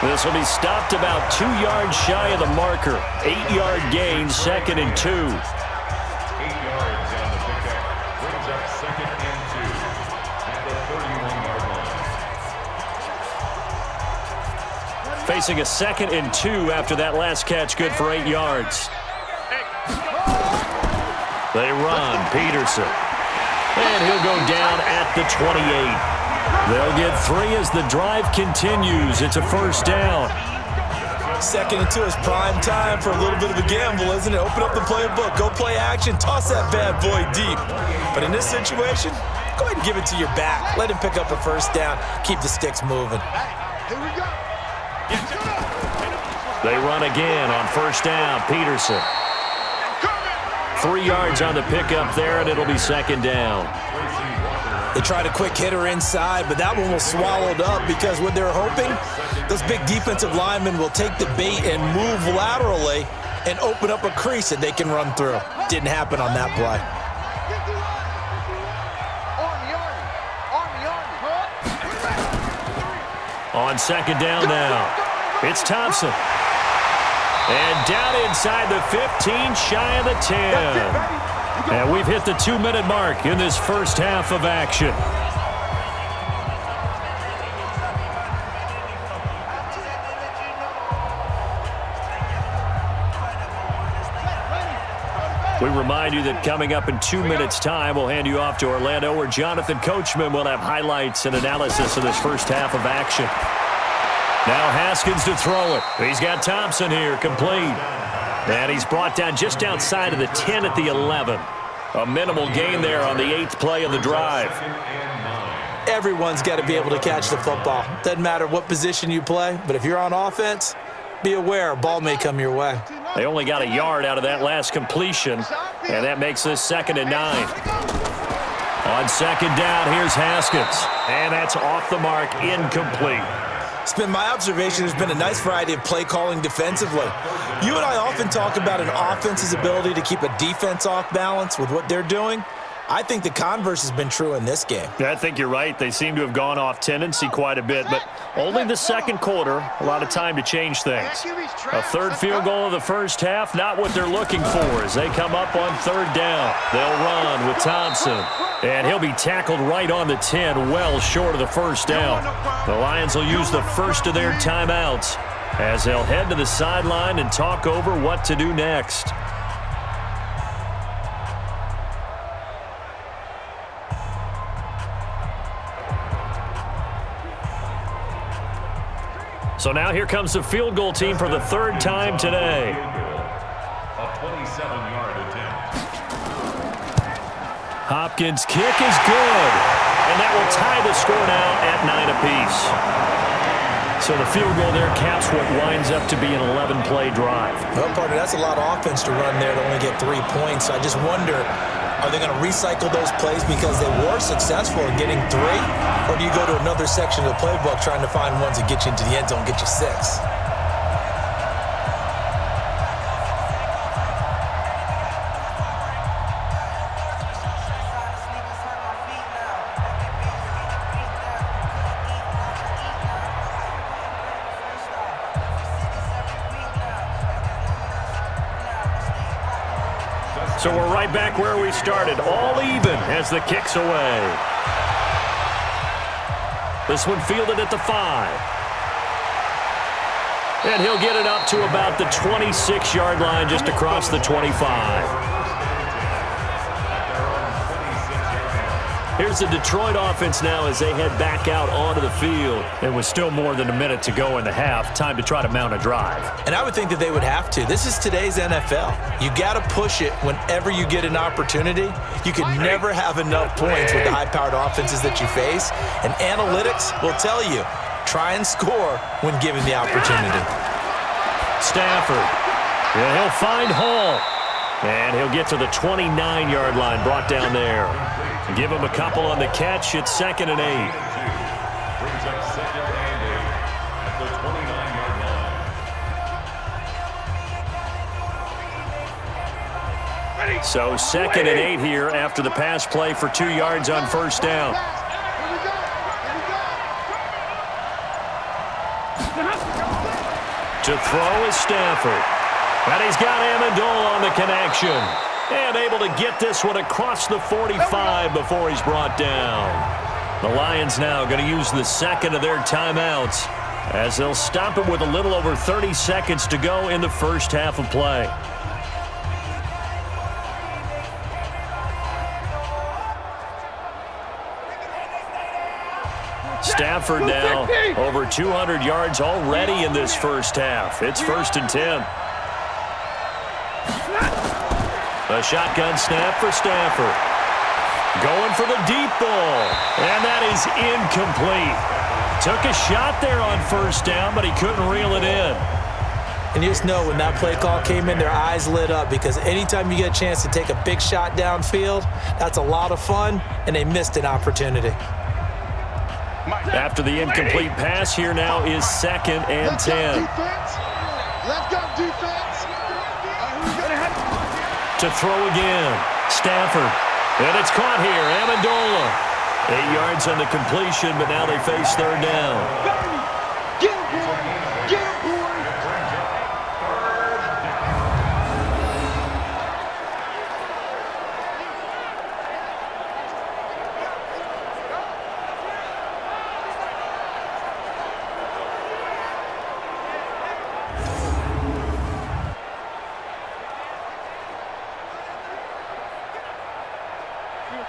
S2: This will be stopped about 2 yards shy of the marker. 8-yard gain, 2nd and 2.
S5: 8 yards on the pickup. Brings up 2nd and 2 at the 31-yard line.
S2: Facing a 2nd and 2 after that last catch, good for 8 yards. They run, Peterson. And he'll go down at the 28. They'll get 3 as the drive continues. It's a 1st down.
S3: 2nd and 2 is prime time for a little bit of a gamble, isn't it? Open up the playbook, go play action, toss that bad boy deep. But in this situation, go ahead and give it to your back. Let him pick up a 1st down. Keep the sticks moving.
S4: Here we go.
S2: They run again on 1st down. Peterson. 3 yards on the pickup there, and it'll be 2nd down.
S3: They tried a quick hitter inside, but that one was swallowed up because what they're hoping, those big defensive linemen will take the bait and move laterally and open up a crease that they can run through. Didn't happen on that play.
S2: On 2nd down now, it's Thompson. And down inside the 15, shy of the 10. And we've hit the 2-minute mark in this first half of action. We remind you that coming up in 2 minutes' time, we'll hand you off to Orlando, where Jonathan Coachman will have highlights and analysis of this first half of action. Now Haskins to throw it. He's got Thompson here, complete. And he's brought down just outside of the 10 at the 11. A minimal gain there on the 8th play of the drive.
S3: Everyone's got to be able to catch the football. Doesn't matter what position you play, but if you're on offense, be aware a ball may come your way.
S2: They only got a yard out of that last completion, and that makes this 2nd and 9. On 2nd down, here's Haskins, and that's off the mark, incomplete.
S3: It's been my observation there's been a nice variety of play calling defensively. You and I often talk about an offense's ability to keep a defense off balance with what they're doing. I think the converse has been true in this game.
S2: Yeah, I think you're right. They seem to have gone off tendency quite a bit, but only the 2nd quarter, a lot of time to change things. A 3rd field goal of the 1st half, not what they're looking for as they come up on 3rd down. They'll run with Thompson, and he'll be tackled right on the 10, well short of the 1st down. The Lions will use the first of their timeouts as they'll head to the sideline and talk over what to do next. So now here comes the field goal team for the 3rd time today.
S5: A 27-yard attempt.
S2: Hopkins' kick is good, and that will tie the score now at 9 apiece. So the field goal there caps what winds up to be an 11-play drive.
S3: Well, partner, that's a lot of offense to run there to only get 3 points. I just wonder, are they going to recycle those plays because they were successful in getting 3? Or do you go to another section of the playbook trying to find ones that get you into the end zone and get you 6?
S2: So we're right back where we started, all even as the kick's away. This one fielded at the 5. And he'll get it up to about the 26-yard line just across the 25. Here's the Detroit offense now as they head back out onto the field. And with still more than a minute to go in the half, time to try to mount a drive.
S3: And I would think that they would have to. This is today's NFL. You got to push it whenever you get an opportunity. You can never have enough points with the high-powered offenses that you face. And analytics will tell you, try and score when given the opportunity.
S2: Stafford. Yeah, he'll find Hall. And he'll get to the 29-yard line, brought down there. Give him a couple on the catch. It's 2nd and 8.
S5: Brings up 2nd and 8 at the 29-yard line.
S2: So 2nd and 8 here after the pass play for 2 yards on 1st down. To throw is Stafford. And he's got Amendola on the connection. And able to get this one across the 45 before he's brought down. The Lions now going to use the 2nd of their timeouts as they'll stop it with a little over 30 seconds to go in the 1st half of play. Stafford now over 200 yards already in this 1st half. It's 1st and 10. A shotgun snap for Stafford. Going for the deep ball. And that is incomplete. Took a shot there on 1st down, but he couldn't reel it in.
S3: And you just know when that play call came in, their eyes lit up because anytime you get a chance to take a big shot downfield, that's a lot of fun, and they missed an opportunity.
S2: After the incomplete pass, here now is 2nd and 10.
S4: Let's go, defense.
S2: To throw again, Stafford. And it's caught here, Amendola. 8 yards on the completion, but now they face 3rd down.
S4: Get him, boy. Get him, boy.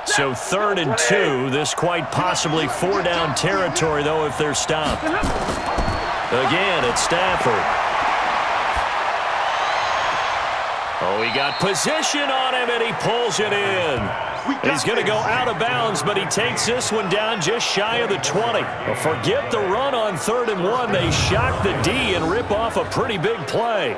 S2: So 3rd and 2, this quite possibly 4-down territory, though, if they're stopped. Again, it's Stafford. Oh, he got position on him, and he pulls it in. He's going to go out of bounds, but he takes this one down just shy of the 20. Well, forget the run on 3rd and 1. They shock the D and rip off a pretty big play.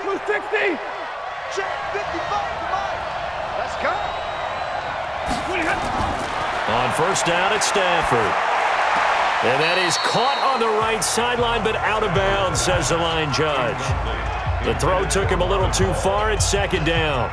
S4: Blue 60. Check 55 to Mike. Let's go.
S2: On 1st down at Stanford. And that is caught on the right sideline, but out of bounds, says the line judge. The throw took him a little too far at 2nd down.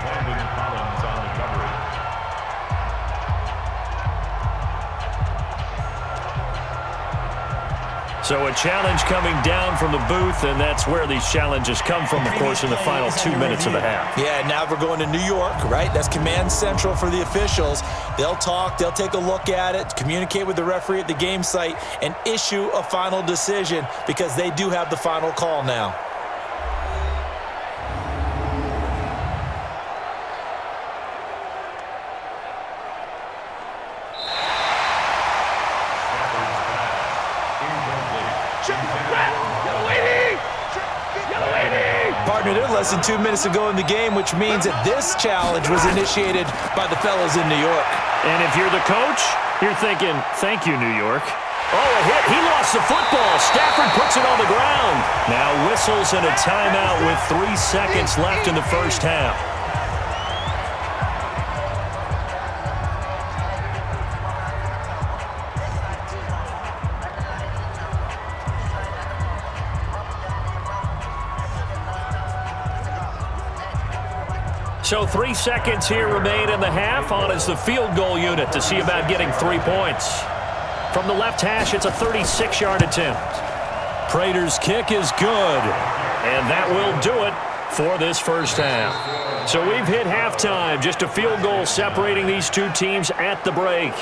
S2: So a challenge coming down from the booth, and that's where these challenges come from, of course, in the final 2 minutes of the half.
S3: Yeah, now we're going to New York, right? That's command central for the officials. They'll talk, they'll take a look at it, communicate with the referee at the game site, and issue a final decision because they do have the final call now. Partner, they're less than 2 minutes to go in the game, which means that this challenge was initiated by the fellows in New York.
S2: And if you're the coach, you're thinking, thank you, New York. Oh, a hit. He lost the football. Stafford puts it on the ground. Now whistles and a timeout with 3 seconds left in the 1st half. So 3 seconds here remain in the half. On is the field goal unit to see about getting 3 points. From the left hash, it's a 36-yard attempt. Prater's kick is good. And that will do it for this 1st half. So we've hit halftime. Just a field goal separating these two teams at the break.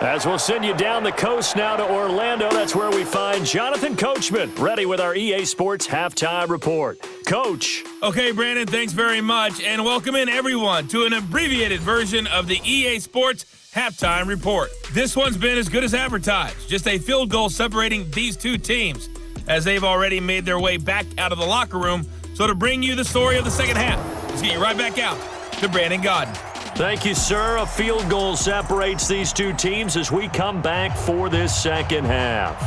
S2: As we'll send you down the coast now to Orlando, that's where we find Jonathan Coachman, ready with our EA Sports Halftime Report. Coach.
S1: Okay, Brandon, thanks very much, and welcome in everyone to an abbreviated version of the EA Sports Halftime Report. This one's been as good as advertised, just a field goal separating these two teams, as they've already made their way back out of the locker room. So to bring you the story of the second half, let's get you right back out to Brandon Godden.
S2: Thank you, sir. A field goal separates these two teams as we come back for this second half.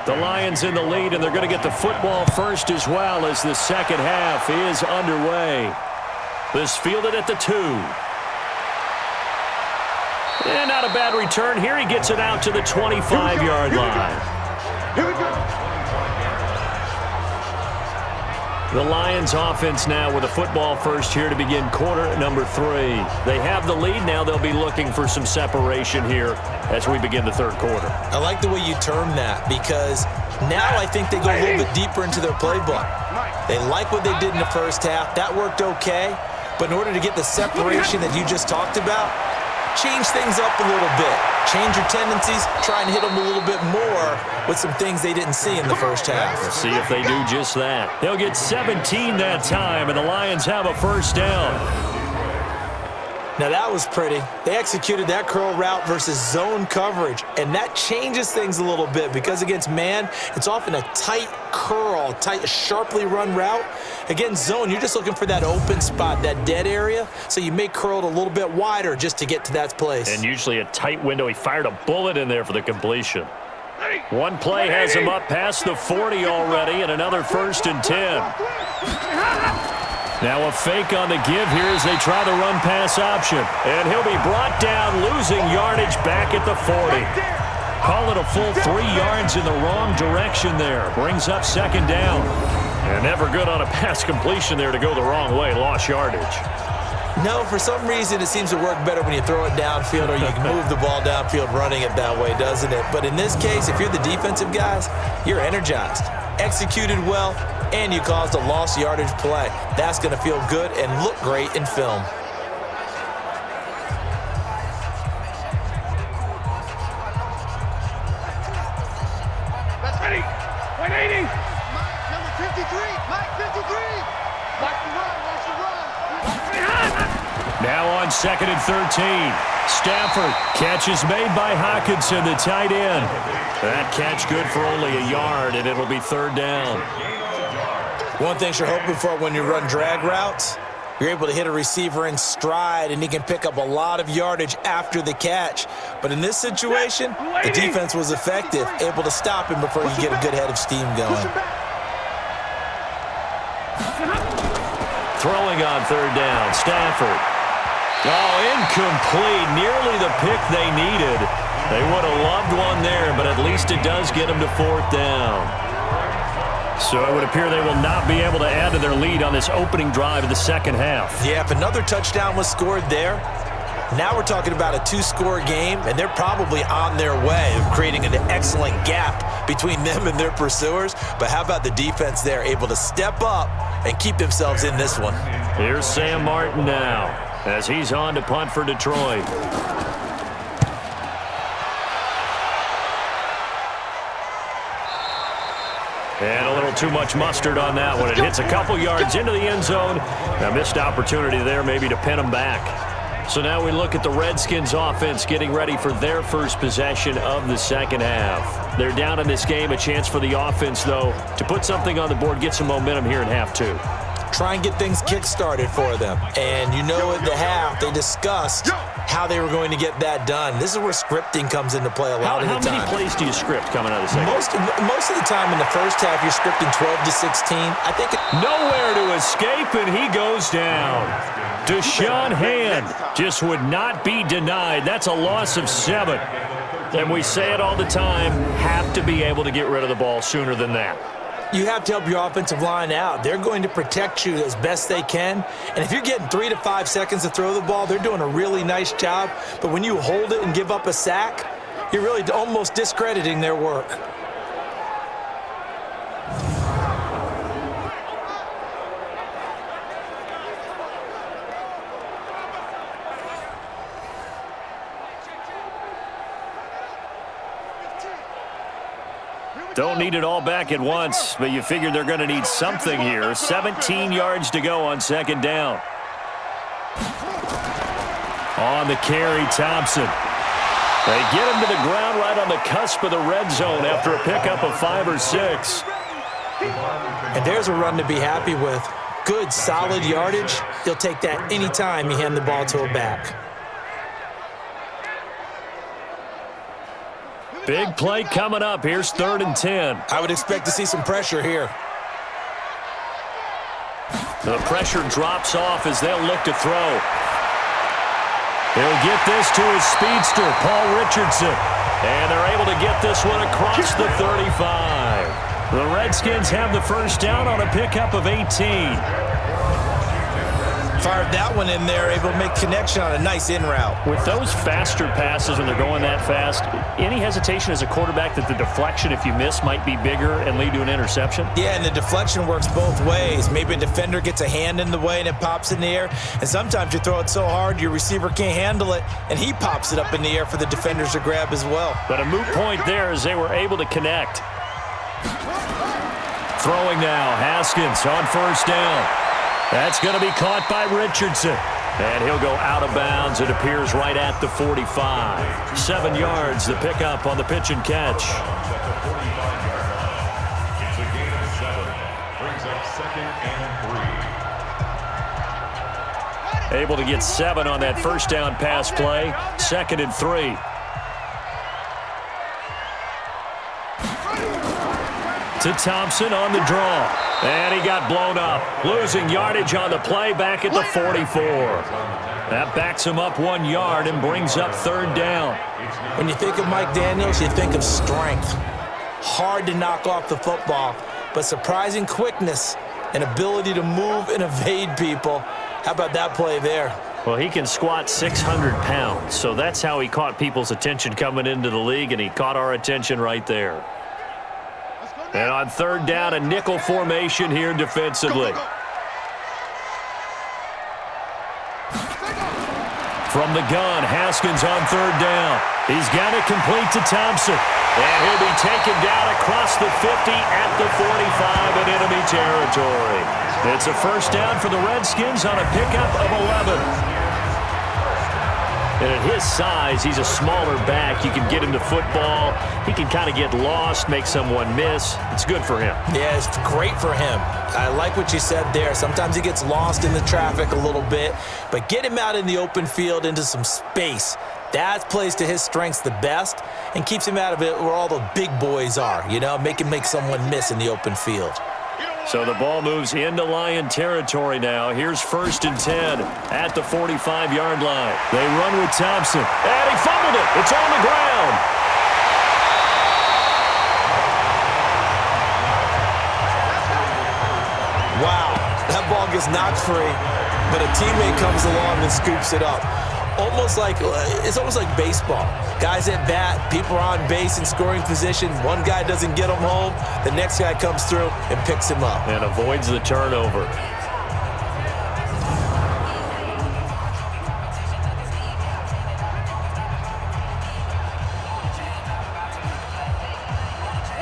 S2: The Lions in the lead, and they're going to get the football first as well as the second half is underway. This fielded at the 2. And not a bad return here. He gets it out to the 25-yard line.
S4: Here we go.
S2: The Lions offense now with a football first here to begin quarter number 3. They have the lead. Now they'll be looking for some separation here as we begin the third quarter.
S3: I like the way you term that because now I think they go a little bit deeper into their playbook. They like what they did in the first half. That worked okay. But in order to get the separation that you just talked about, change things up a little bit. Change your tendencies, try and hit them a little bit more with some things they didn't see in the first half.
S2: Let's see if they do just that. They'll get 17 that time, and the Lions have a first down.
S3: Now that was pretty. They executed that curl route versus zone coverage, and that changes things a little bit because against man, it's often a tight curl, tight, sharply run route. Against zone, you're just looking for that open spot, that dead area, so you may curl it a little bit wider just to get to that place.
S2: And usually a tight window. He fired a bullet in there for the completion. One play has him up past the 40 already, and another 1st and 10. Now a fake on the give here as they try the run-pass option. And he'll be brought down, losing yardage back at the 40. Call it a full 3 yards in the wrong direction there. Brings up second down. And never good on a pass completion there to go the wrong way. Lost yardage.
S3: No, for some reason it seems to work better when you throw it downfield or you can move the ball downfield running it that way, doesn't it? But in this case, if you're the defensive guys, you're energized, executed well, and you caused a lost yardage play. That's going to feel good and look great in film.
S4: That's ready. 180. Mike, number 53. Mike, 53. Watch the run. Watch the run.
S2: Now on 2nd and 13. Stafford. Catch is made by Hockenson, the tight end. That catch good for only a yard, and it'll be 3rd down.
S3: One thing you're hoping for when you run drag routes, you're able to hit a receiver in stride, and he can pick up a lot of yardage after the catch. But in this situation, the defense was effective, able to stop him before you get a good head of steam going.
S2: Throwing on 3rd down, Stafford. Oh, incomplete. Nearly the pick they needed. They would have loved one there, but at least it does get them to 4th down. So it would appear they will not be able to add to their lead on this opening drive of the second half.
S3: Yeah, if another touchdown was scored there, now we're talking about a 2-score game, and they're probably on their way of creating an excellent gap between them and their pursuers. But how about the defense there, able to step up and keep themselves in this one?
S2: Here's Sam Martin now as he's on to punt for Detroit. And a little too much mustard on that one. It hits a couple yards into the end zone. A missed opportunity there maybe to pin them back. So now we look at the Redskins offense getting ready for their first possession of the second half. They're down in this game. A chance for the offense, though, to put something on the board, get some momentum here in half 2.
S3: Try and get things kick-started for them. And you know at the half, they discussed how they were going to get that done. This is where scripting comes into play a lot of the time.
S2: How many plays do you script coming out of the second?
S3: Most of the time in the first half, you're scripting 12 to 16. I think
S2: nowhere to escape, and he goes down. Deshaun Hand just would not be denied. That's a loss of 7. And we say it all the time, have to be able to get rid of the ball sooner than that.
S3: You have to help your offensive line out. They're going to protect you as best they can. And if you're getting 3 to 5 seconds to throw the ball, they're doing a really nice job. But when you hold it and give up a sack, you're really almost discrediting their work.
S2: Don't need it all back at once, but you figure they're going to need something here. 17 yards to go on 2nd down. On the carry, Thompson. They get him to the ground right on the cusp of the red zone after a pickup of 5 or 6.
S3: And there's a run to be happy with. Good, solid yardage. You'll take that anytime you hand the ball to a back.
S2: Big play coming up. Here's 3rd and 10.
S3: I would expect to see some pressure here.
S2: The pressure drops off as they'll look to throw. He'll get this to his speedster, Paul Richardson. And they're able to get this one across the 35. The Redskins have the first down on a pickup of 18.
S3: Fired that one in there, able to make connection on a nice in route.
S2: With those faster passes when they're going that fast, any hesitation as a quarterback that the deflection, if you miss, might be bigger and lead to an interception?
S3: Yeah, and the deflection works both ways. Maybe a defender gets a hand in the way and it pops in the air. And sometimes you throw it so hard your receiver can't handle it, and he pops it up in the air for the defenders to grab as well.
S2: But a moot point there as they were able to connect. Throwing now, Haskins on 1st down. That's going to be caught by Richardson. And he'll go out of bounds. It appears right at the 45. 7 yards, the pickup on the pitch and catch.
S5: It's a gain of 7. Brings up 2nd and 3.
S2: Able to get 7 on that first down pass play. 2nd and 3. to Thompson on the draw. And he got blown up. Losing yardage on the play back at the 44. That backs him up 1 yard and brings up 3rd down.
S3: When you think of Mike Daniels, you think of strength. Hard to knock off the football, but surprising quickness and ability to move and evade people. How about that play there?
S2: Well, he can squat 600 pounds, so that's how he caught people's attention coming into the league, and he caught our attention right there. And on 3rd down, a nickel formation here defensively. From the gun, Haskins on 3rd down. He's got it complete to Thompson. And he'll be taken down across the 50 at the 45 in enemy territory. It's a 1st down for the Redskins on a pickup of 11. And at his size, he's a smaller back. You can get him to football. He can kind of get lost, make someone miss. It's good for him.
S3: Yeah, it's great for him. I like what you said there. Sometimes he gets lost in the traffic a little bit, but get him out in the open field into some space. That plays to his strengths the best and keeps him out of it where all the big boys are, you know, make someone miss in the open field.
S2: So the ball moves into Lion territory now. Here's 1st and 10 at the 45-yard line. They run with Thompson. And he fumbled it. It's on the ground.
S3: Wow, that ball gets knocked free, but a teammate comes along and scoops it up. It's almost like baseball. Guys at bat, people are on base in scoring position. One guy doesn't get him home. The next guy comes through and picks him up.
S2: And avoids the turnover.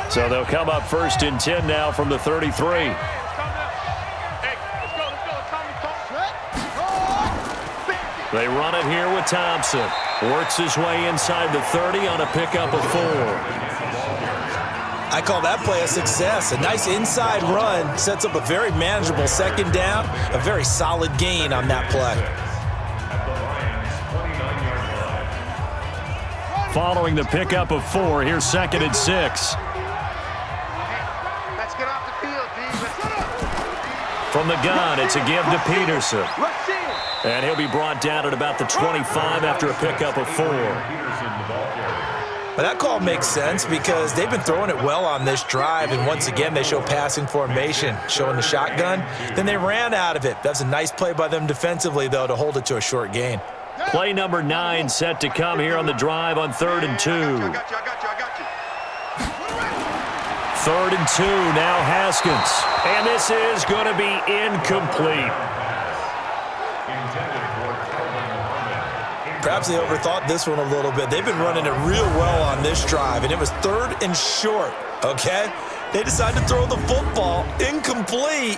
S2: So they'll come up 1st and 10 now from the 33. They run it here with Thompson. Works his way inside the 30 on a pickup of 4.
S3: I call that play a success. A nice inside run sets up a very manageable 2nd down. A very solid gain on that play.
S2: Following the pickup of 4, here's 2nd and 6.
S4: Let's get off the field, D.
S2: From the gun, it's a give to Peterson. And he'll be brought down at about the 25 after a pickup of 4.
S3: But that call makes sense because they've been throwing it well on this drive, and once again they show passing formation, showing the shotgun. Then they ran out of it. That's a nice play by them defensively, though, to hold it to a short gain.
S2: Play number 9 set to come here on the drive on 3rd and 2.
S4: I got you.
S2: 3rd and 2, now Haskins. And this is going to be incomplete.
S3: Perhaps they overthought this one a little bit. They've been running it real well on this drive, and it was 3rd and short, okay? They decided to throw the football incomplete.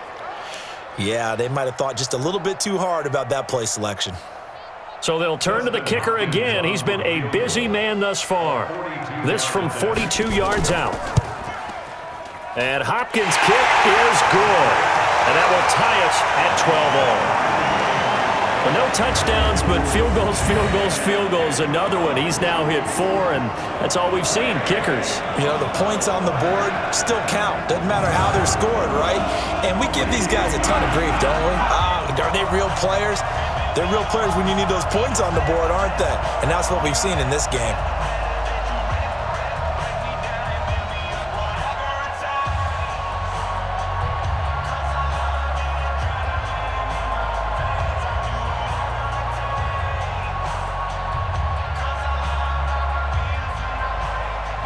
S3: Yeah, they might have thought just a little bit too hard about that play selection.
S2: So they'll turn to the kicker again. He's been a busy man thus far. This from 42 yards out. And Hopkins' kick is good. And that will tie us at 12-all. Well, no touchdowns, but field goals. Another one. He's now hit 4, and that's all we've seen, kickers.
S3: You know, the points on the board still count. Doesn't matter how they're scored, right? And we give these guys a ton of grief, don't we? Are they real players? They're real players when you need those points on the board, aren't they? And that's what we've seen in this game.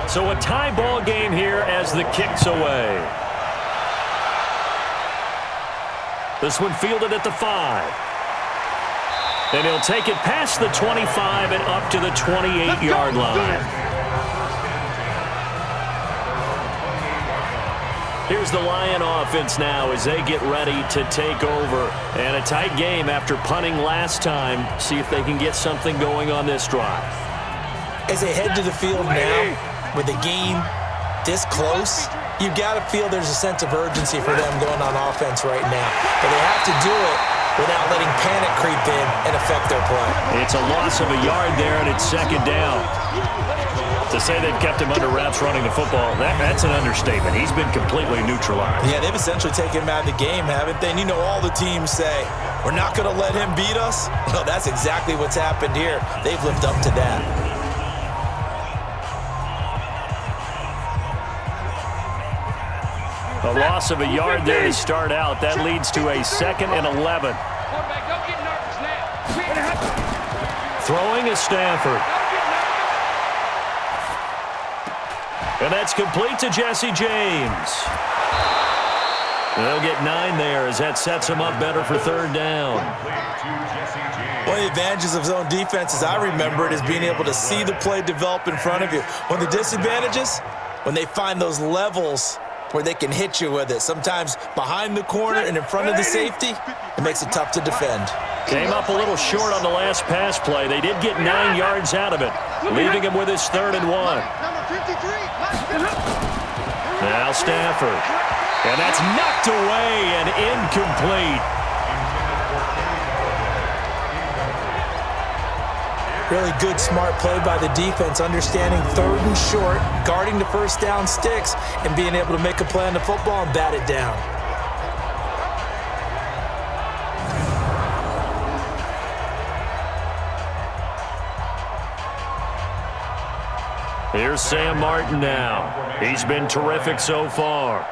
S2: So a tie ball game here as the kick's away. This one fielded at the 5. And he'll take it past the 25 and up to the 28-yard line. Here's the Lion offense now as they get ready to take over. And a tight game after punting last time. See if they can get something going on this drive.
S3: As they head to the field now, with the game this close, you've got to feel there's a sense of urgency for them going on offense right now. But they have to do it without letting panic creep in and affect their play.
S2: It's a loss of a yard there, and it's 2nd down. To say they've kept him under wraps running the football, that's an understatement. He's been completely neutralized.
S3: Yeah, they've essentially taken him out of the game, haven't they? And you know all the teams say, we're not going to let him beat us. Well, that's exactly what's happened here. They've lived up to that.
S2: A loss of a yard there to start out. That leads to a 2nd and 11. Throwing is Stafford. And that's complete to Jesse James. They'll get 9 there as that sets him up better for 3rd down.
S3: One of the advantages of zone defense, as I remember it, is being able to see the play develop in front of you. One of the disadvantages, when they find those levels where they can hit you with it, sometimes behind the corner and in front of the safety, it makes it tough to defend.
S2: Came up a little short on the last pass play. They did get 9 yards out of it, leaving him with his 3rd and 1. Now Stafford. And that's knocked away and incomplete.
S3: Really good, smart play by the defense, understanding 3rd and short, guarding the first down sticks, and being able to make a play on the football and bat it down.
S2: Here's Sam Martin now. He's been terrific so far.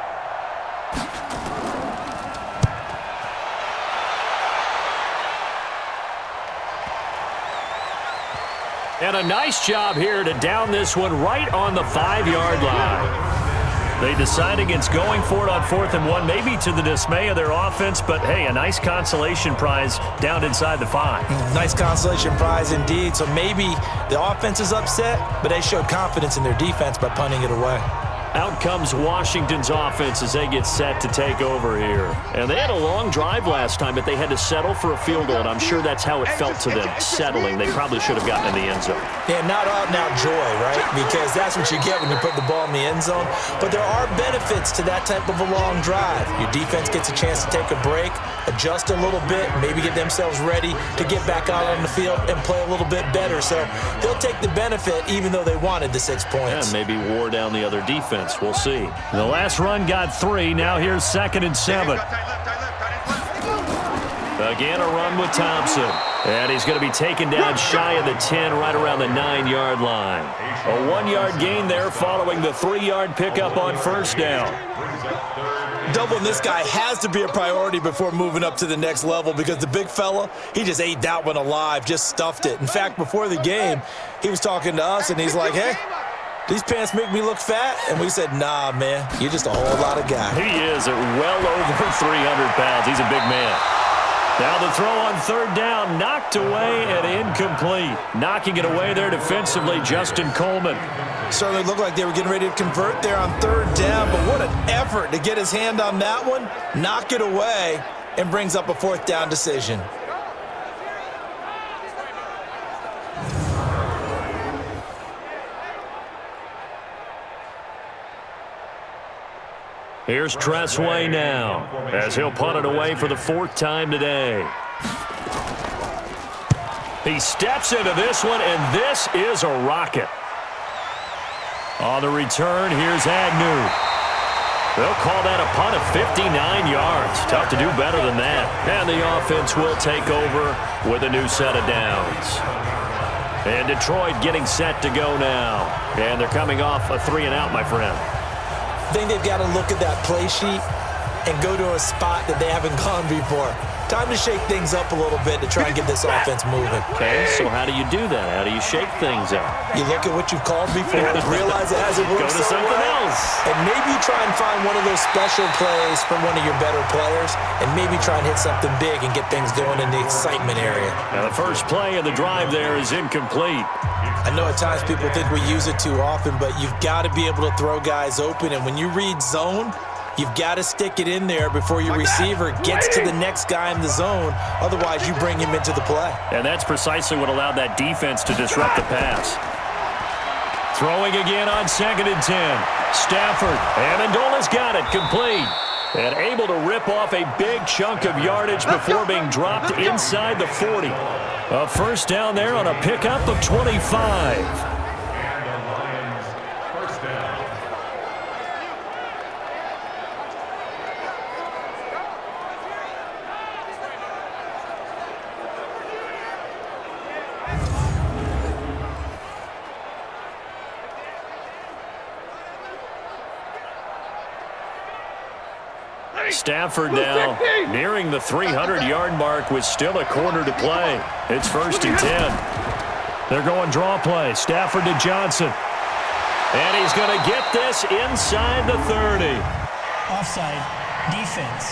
S2: And a nice job here to down this one right on the 5-yard line. They decide against going for it on 4th and 1, maybe to the dismay of their offense, but hey, a nice consolation prize down inside the 5.
S3: Nice consolation prize indeed. So maybe the offense is upset, but they showed confidence in their defense by punting it away.
S2: Out comes Washington's offense as they get set to take over here. And they had a long drive last time, but they had to settle for a field goal, and I'm sure that's how it felt to them, settling. They probably should have gotten in the end zone.
S3: Yeah, not out-and-out joy, right? Because that's what you get when you put the ball in the end zone. But there are benefits to that type of a long drive. Your defense gets a chance to take a break, adjust a little bit, maybe get themselves ready to get back out on the field and play a little bit better. So they'll take the benefit even though they wanted the 6 points.
S2: And maybe wore down the other defense. We'll see. The last run got 3. Now here's 2nd and 7. Again, a run with Thompson. And he's going to be taken down shy of the 10, right around the 9-yard line. A 1-yard gain there following the 3-yard pickup on 1st down.
S3: Doubling this guy has to be a priority before moving up to the next level because the big fella, he just ate that one alive, just stuffed it. In fact, before the game, he was talking to us, and he's like, hey, these pants make me look fat? And we said, nah, man, you're just a whole lot of guy.
S2: He is at well over 300 pounds. He's a big man. Now the throw on 3rd down, knocked away and incomplete. Knocking it away there defensively, Justin Coleman.
S3: Certainly looked like they were getting ready to convert there on 3rd down, but what an effort to get his hand on that one, knock it away, and brings up a 4th down decision.
S2: Here's Tressway now, as he'll punt it away for the 4th time today. He steps into this one, and this is a rocket. On the return, here's Agnew. They'll call that a punt of 59 yards. Tough to do better than that. And the offense will take over with a new set of downs. And Detroit getting set to go now. And they're coming off a 3-and-out, my friend.
S3: I think they've got to look at that play sheet and go to a spot that they haven't gone before. Time to shake things up a little bit to try and get this offense moving.
S2: Okay, so how do you do that? How do you shake things up?
S3: You look at what you've called before, realize it hasn't worked
S2: Go to something else.
S3: And maybe you try and find one of those special plays from one of your better players, and maybe try and hit something big and get things going in the excitement area.
S2: Now the first play of the drive there is incomplete.
S3: I know at times people think we use it too often, but you've got to be able to throw guys open, and when you read zone, you've got to stick it in there before your receiver gets to the next guy in the zone. Otherwise, you bring him into the play.
S2: And that's precisely what allowed that defense to disrupt the pass. Throwing again on 2nd and 10. Stafford. Amendola's got it. Complete. And able to rip off a big chunk of yardage before being dropped inside the 40. A 1st down there on a pickup of 25. Stafford now nearing the 300-yard mark with still a quarter to play. It's 1st and 10. They're going draw play. Stafford to Johnson. And he's going to get this inside the 30.
S6: Offside. Defense.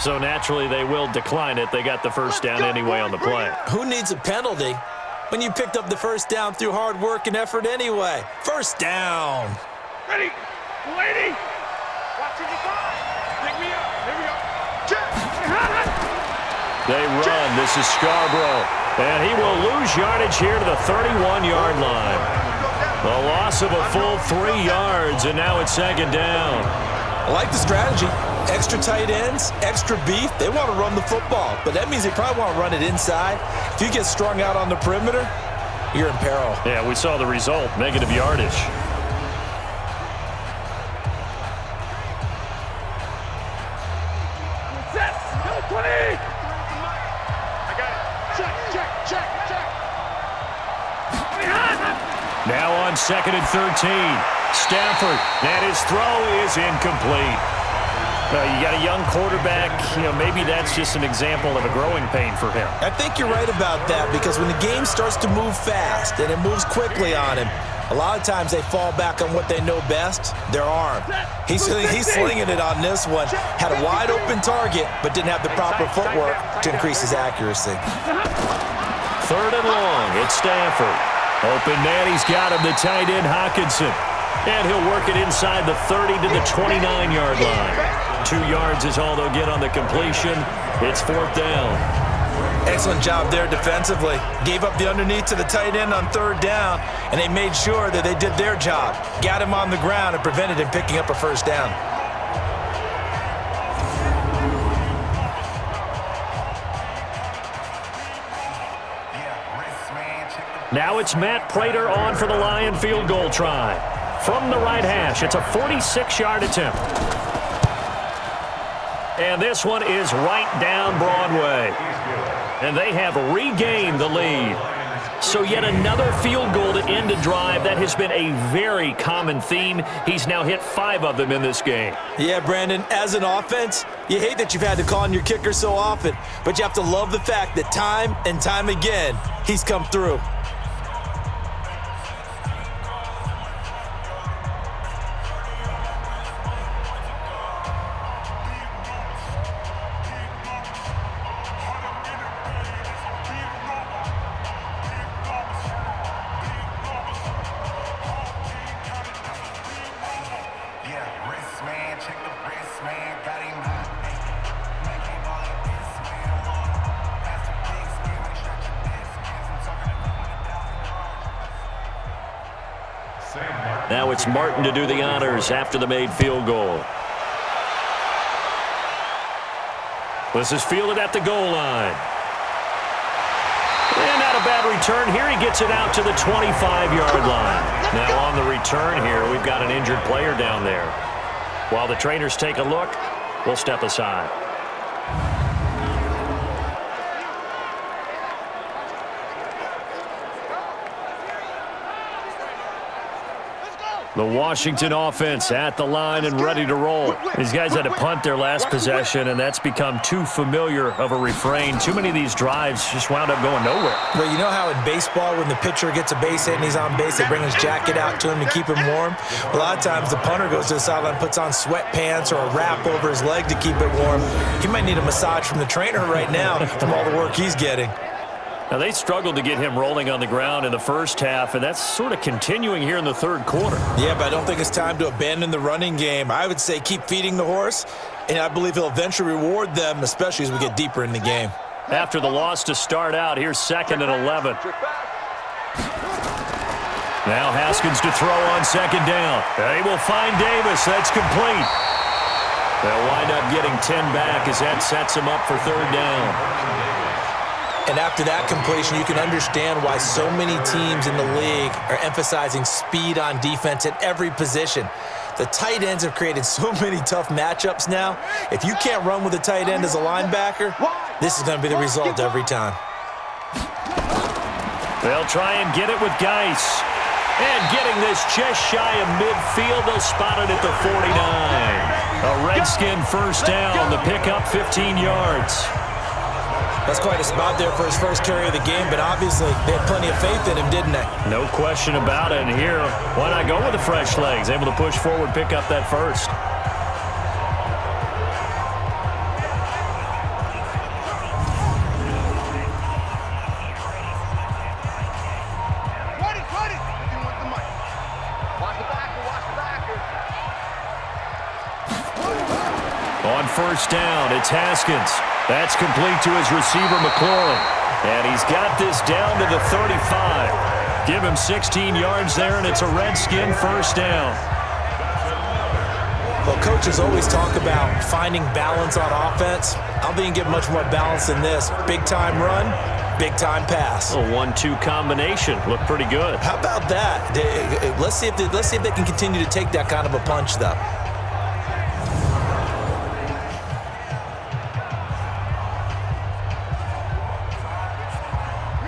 S2: So naturally they will decline it. They got the first down anyway on the play.
S3: Who needs a penalty when you picked up the first down through hard work and effort anyway? First down.
S4: Ready. Lady. Watching the ball. Pick me up. Here we go. Check.
S2: They run. This is Scarborough. And he will lose yardage here to the 31-yard line. The loss of a full 3 yards, and now it's 2nd down.
S3: I like the strategy. Extra tight ends, extra beef. They want to run the football, but that means they probably want to run it inside. If you get strung out on the perimeter, you're in peril.
S2: Yeah, we saw the result, negative yardage.
S4: Set. 20. I got it. Check.
S2: Now on 2nd and 13. Stafford, and his throw is incomplete. You got a young quarterback, maybe that's just an example of a growing pain for him.
S3: I think you're right about that, because when the game starts to move fast and it moves quickly on him, a lot of times they fall back on what they know best, their arm. He's slinging it on this one. Had a wide open target, but didn't have the proper footwork to increase his accuracy.
S2: 3rd and long, it's Stafford. Open man, he's got him, the tight end Hawkinson. And he'll work it inside the 30 to the 29-yard line. 2 yards is all they'll get on the completion. It's 4th down.
S3: Excellent job there defensively. Gave up the underneath to the tight end on 3rd down, and they made sure that they did their job. Got him on the ground and prevented him picking up a first down.
S2: Now it's Matt Prater on for the Lion field goal try. From the right hash, it's a 46-yard attempt. And this one is right down Broadway. And they have regained the lead. So yet another field goal to end a drive. That has been a very common theme. He's now hit 5 of them in this game.
S3: Yeah, Brandon, as an offense, you hate that you've had to call on your kicker so often, but you have to love the fact that time and time again, he's come through.
S2: Now it's Martin to do the honors after the made field goal. This is fielded at the goal line. And not a bad return here. He gets it out to the 25-yard line. Now on the return here, we've got an injured player down there. While the trainers take a look, we'll step aside. The Washington offense at the line and ready to roll. These guys had to punt their last possession, and that's become too familiar of a refrain. Too many of these drives just wound up going nowhere.
S3: Well, you know how in baseball, when the pitcher gets a base hit and he's on base, they bring his jacket out to him to keep him warm? A lot of times the punter goes to the sideline, puts on sweatpants or a wrap over his leg to keep it warm. He might need a massage from the trainer right now from all the work he's getting.
S2: Now, they struggled to get him rolling on the ground in the first half, and that's sort of continuing here in the third quarter.
S3: Yeah, but I don't think it's time to abandon the running game. I would say keep feeding the horse, and I believe he'll eventually reward them, especially as we get deeper in the game.
S2: After the loss to start out, here's 2nd and 11. Now Haskins to throw on 2nd down. They will find Davis. That's complete. They'll wind up getting 10 back as that sets them up for 3rd down.
S3: And after that completion, you can understand why so many teams in the league are emphasizing speed on defense at every position. The tight ends have created so many tough matchups now. If you can't run with a tight end as a linebacker, this is going to be the result every time.
S2: They'll try and get it with Geis. And getting this just shy of midfield, they'll spot it at the 49. A Redskin first down, the pickup 15 yards.
S3: That's quite a spot there for his first carry of the game, but obviously they had plenty of faith in him, didn't they?
S2: No question about it. And here, why not go with the fresh legs? Able to push forward, pick up that first. On first down, it's Haskins. That's complete to his receiver, McLaurin. And he's got this down to the 35. Give him 16 yards there, and it's a Redskin first down.
S3: Well, coaches always talk about finding balance on offense. I don't think you can get much more balance than this. Big-time run, big-time pass.
S2: A 1-2 combination. Looked pretty good.
S3: How about that? Let's see if they can continue to take that kind of a punch, though.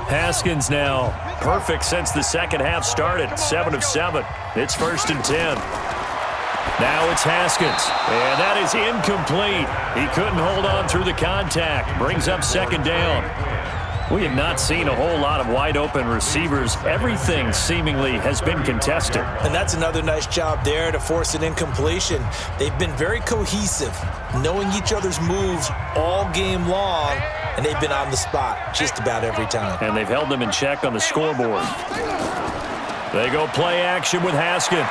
S2: Haskins now perfect since the second half started. 7 of 7. It's 1st and 10. Now it's Haskins, and that is incomplete. He couldn't hold on through the contact. Brings up 2nd down. We have not seen a whole lot of wide-open receivers. Everything seemingly has been contested.
S3: And that's another nice job there to force an incompletion. They've been very cohesive, knowing each other's moves all game long, and they've been on the spot just about every time.
S2: And they've held them in check on the scoreboard. They go play action with Haskins.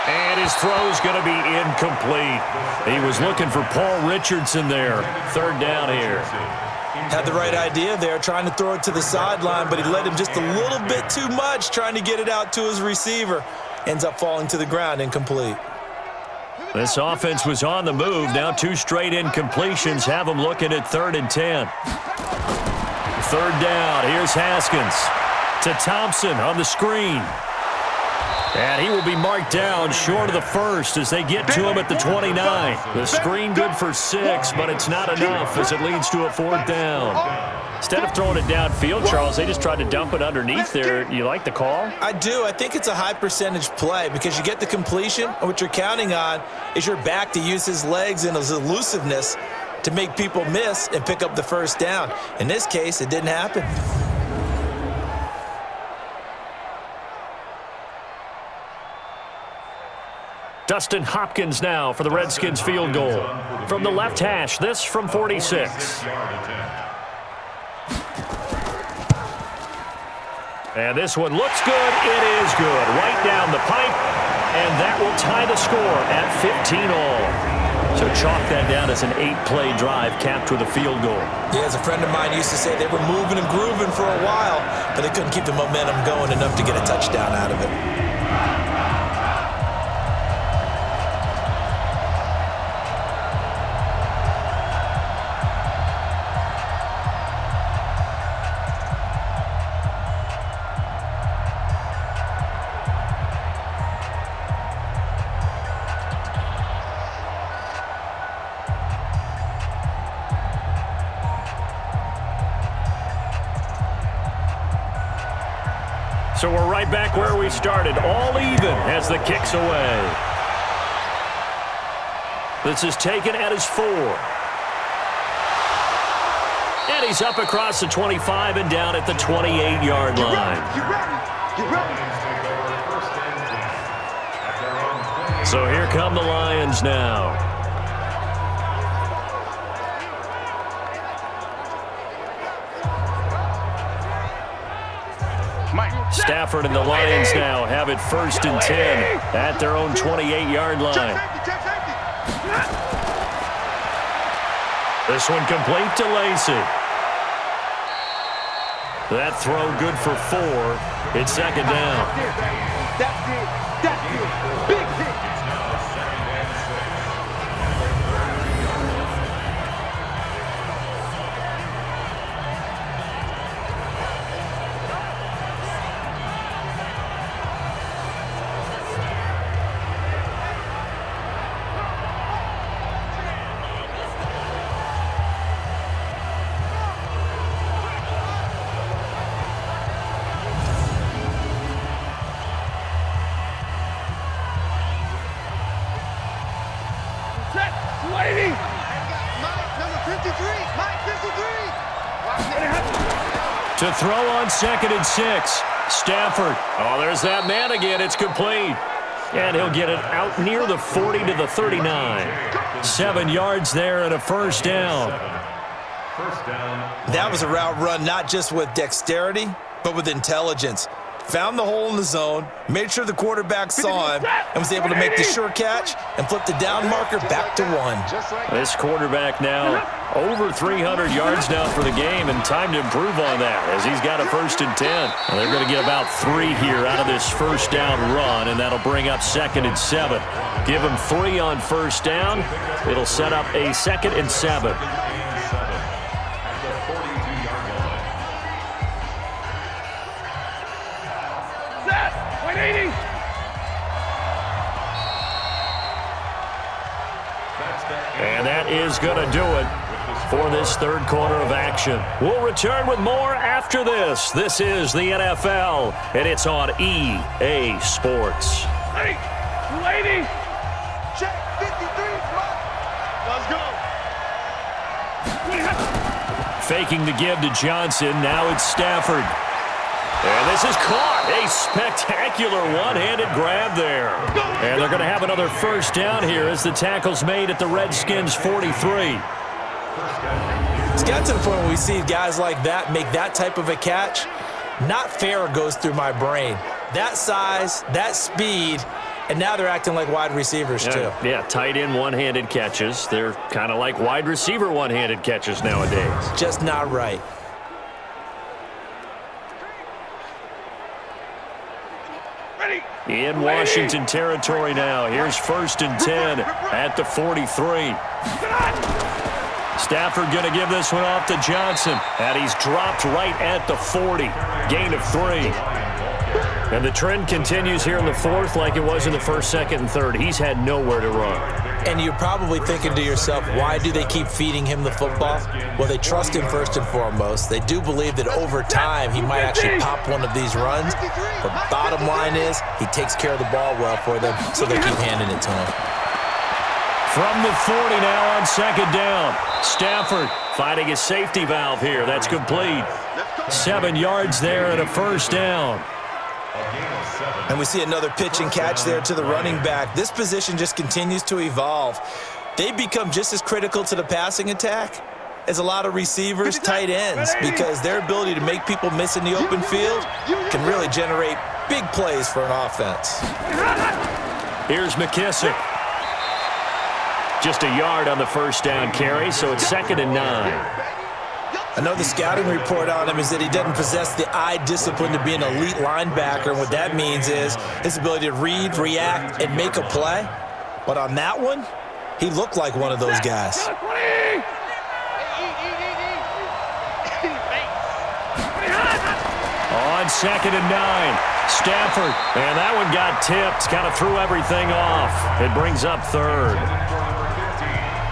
S2: And his throw's going to be incomplete. He was looking for Paul Richardson there. 3rd down here.
S3: Had the right idea there, trying to throw it to the sideline, but he led him just a little bit too much, trying to get it out to his receiver. Ends up falling to the ground, incomplete.
S2: This offense was on the move. Now 2 straight incompletions have them looking at 3rd and 10. 3rd down. Here's Haskins to Thompson on the screen. And he will be marked down short of the first as they get to him at the 29. The screen good for 6, but it's not enough as it leads to a 4th down. Instead of throwing it downfield, Charles, they just tried to dump it underneath there. You like the call?
S3: I do. I think it's a high percentage play because you get the completion, and what you're counting on is your back to use his legs and his elusiveness to make people miss and pick up the 1st down. In this case, it didn't happen.
S2: Dustin Hopkins now for the Redskins field goal. From the left hash, this from 46. And this one looks good. It is good. Right down the pipe. And that will tie the score at 15-all. So chalk that down as an 8-play drive capped with a field goal.
S3: Yeah, as a friend of mine used to say, they were moving and grooving for a while, but they couldn't keep the momentum going enough to get a touchdown out of it.
S2: So we're right back where we started, all even as the kick's away. This is taken at his 4. And he's up across the 25 and down at the 28-yard line. So here come the Lions now. Stafford and the Lions now have it 1st and 10 at their own 28-yard line. This one complete to Lacy. That throw good for 4. It's 2nd down.
S4: That's it. Big hit. 280. Mike, number 53. Mike, 53.
S2: To throw on 2nd and 6. Stafford. Oh, there's that man again. It's complete. And he'll get it out near the 40 to the 39. 7 yards there and a first down.
S3: That was a route run not just with dexterity, but with intelligence. Found the hole in the zone, made sure the quarterback saw him, and was able to make the sure catch and flip the down marker back to 1.
S2: This quarterback now over 300 yards now for the game, and time to improve on that as he's got a 1st and 10. Well, they're going to get about 3 here out of this first down run, and that'll bring up 2nd and 7. Give him 3 on first down. It'll set up a 2nd and 7. And that is going to do it for this third quarter of action. We'll return with more after this. This is the NFL, and it's on EA Sports.
S4: Hey, 280. Check 53. Let's go.
S2: Faking the give to Johnson. Now it's Stafford. And this is caught. A spectacular one-handed grab there. And they're going to have another first down here as the tackle's made at the Redskins' 43.
S3: It's got to the point where we see guys like that make that type of a catch. Not fair goes through my brain. That size, that speed, and now they're acting like wide receivers too.
S2: Yeah, tight end one-handed catches. They're kind of like wide receiver one-handed catches nowadays.
S3: Just not right.
S2: In Washington territory now. Here's 1st and 10 at the 43. Stafford going to give this one off to Johnson. And he's dropped right at the 40. Gain of 3. And the trend continues here in the 4th like it was in the 1st, 2nd, and 3rd. He's had nowhere to run.
S3: And you're probably thinking to yourself, why do they keep feeding him the football? Well, they trust him first and foremost. They do believe that over time he might actually pop one of these runs. But bottom line is he takes care of the ball well for them, so they keep handing it to him.
S2: From the 40 now on 2nd down. Stafford finding his safety valve here. That's complete. 7 yards there and a first down.
S3: And we see another pitch and catch there to the running back. This position just continues to evolve. They become just as critical to the passing attack as a lot of receivers, tight ends, because their ability to make people miss in the open field can really generate big plays for an offense.
S2: Here's McKissick. Just a yard on the first down carry, so it's 2nd and 9.
S3: I know the scouting report on him is that he doesn't possess the eye discipline to be an elite linebacker. And what that means is his ability to read, react, and make a play. But on that one, he looked like one of those guys.
S2: On 2nd and 9, Stafford. And that one got tipped, kind of threw everything off. It brings up 3rd.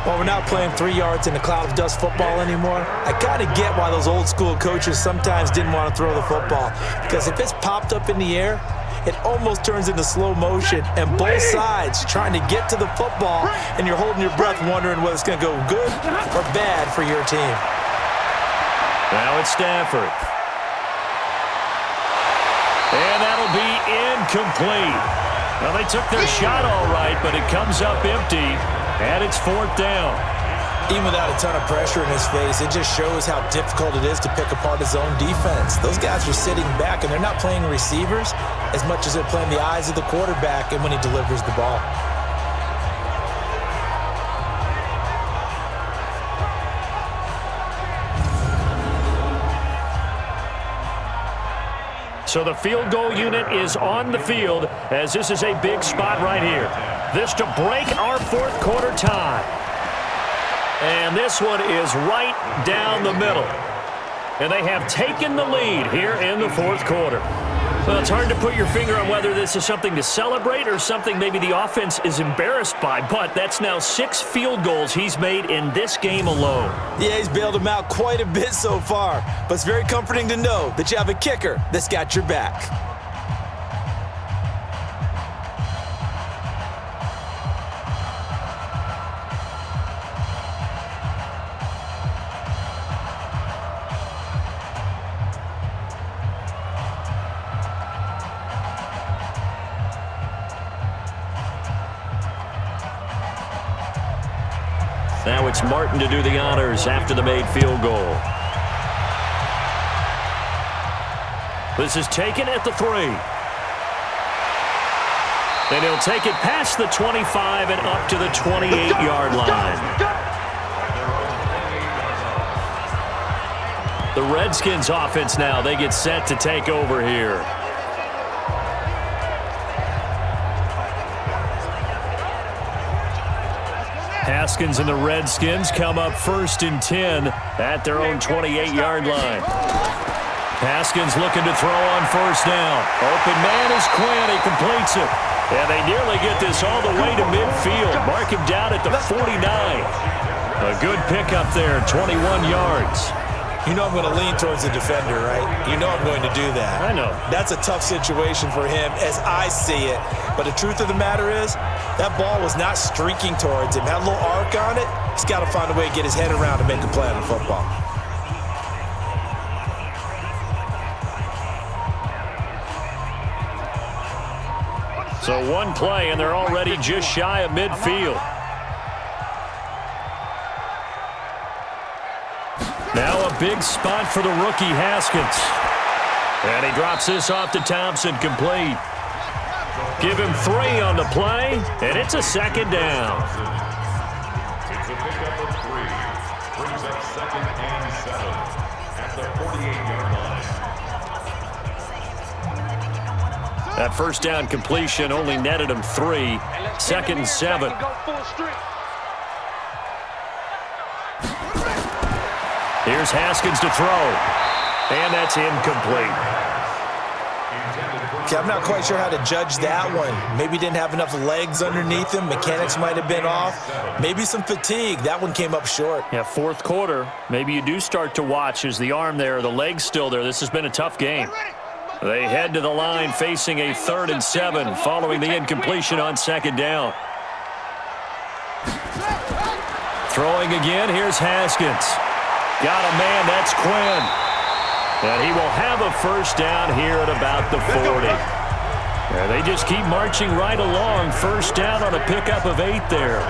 S3: Well, we're not playing 3 yards in a cloud of dust football anymore. I kind of get why those old school coaches sometimes didn't want to throw the football. Because if it's popped up in the air, it almost turns into slow motion. And both sides trying to get to the football, and you're holding your breath wondering whether it's going to go good or bad for your team.
S2: Now it's Stafford. And that'll be incomplete. Well, they took their shot all right, but it comes up empty. And it's 4th down.
S3: Even without a ton of pressure in his face, it just shows how difficult it is to pick apart his own defense. Those guys are sitting back, and they're not playing receivers as much as they're playing the eyes of the quarterback and when he delivers the ball.
S2: So the field goal unit is on the field as this is a big spot right here. This to break our 4th quarter tie. And this one is right down the middle. And they have taken the lead here in the 4th quarter. Well, it's hard to put your finger on whether this is something to celebrate or something maybe the offense is embarrassed by, but that's now 6 field goals he's made in this game alone.
S3: Yeah, he's bailed them out quite a bit so far, but it's very comforting to know that you have a kicker that's got your back.
S2: Now it's Martin to do the honors after the made field goal. This is taken at the 3. And he'll take it past the 25 and up to the 28-yard line. The Redskins offense now, they get set to take over here. Haskins and the Redskins come up 1st and 10 at their own 28-yard line. Haskins looking to throw on 1st down. Open man is Quinn. He completes it. And they nearly get this all the way to midfield. Mark him down at the 49. A good pickup there, 21 yards.
S3: You know I'm going to lean towards the defender, right? You know I'm going to do that.
S2: I know.
S3: That's a tough situation for him as I see it. But the truth of the matter is, that ball was not streaking towards him. Had a little arc on it. He's got to find a way to get his head around and make a play on the football.
S2: So one play, and they're already just shy of midfield. Now a big spot for the rookie Haskins. And he drops this off to Thompson, complete. Give him 3 on the play, and it's a 2nd down.
S5: It's a pickup of 3. Brings up 2nd and 7 at the 48-yard line.
S2: That 1st down completion only netted him 3. 2nd and 7. Here's Haskins to throw. And that's incomplete.
S3: Okay, I'm not quite sure how to judge that one. Maybe didn't have enough legs underneath him. Mechanics might have been off. Maybe some fatigue. That one came up short.
S2: Yeah, 4th quarter. Maybe you do start to watch as the arm there, the leg's still there. This has been a tough game. They head to the line facing a 3rd and 7 following the incompletion on 2nd down. Throwing again, here's Haskins. Got a man, that's Quinn. And he will have a 1st down here at about the 40. Yeah, they just keep marching right along. 1st down on a pickup of 8 there.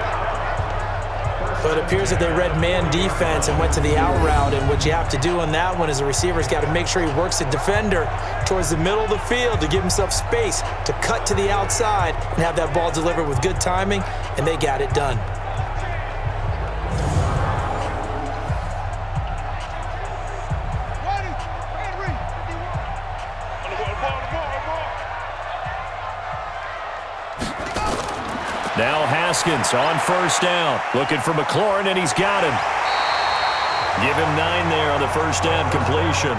S3: But it appears that they read man defense and went to the out route, and what you have to do on that one is the receiver's got to make sure he works the defender towards the middle of the field to give himself space to cut to the outside and have that ball delivered with good timing, and they got it done.
S2: Now Haskins on 1st down. Looking for McLaurin, and he's got him. Give him 9 there on the 1st down completion.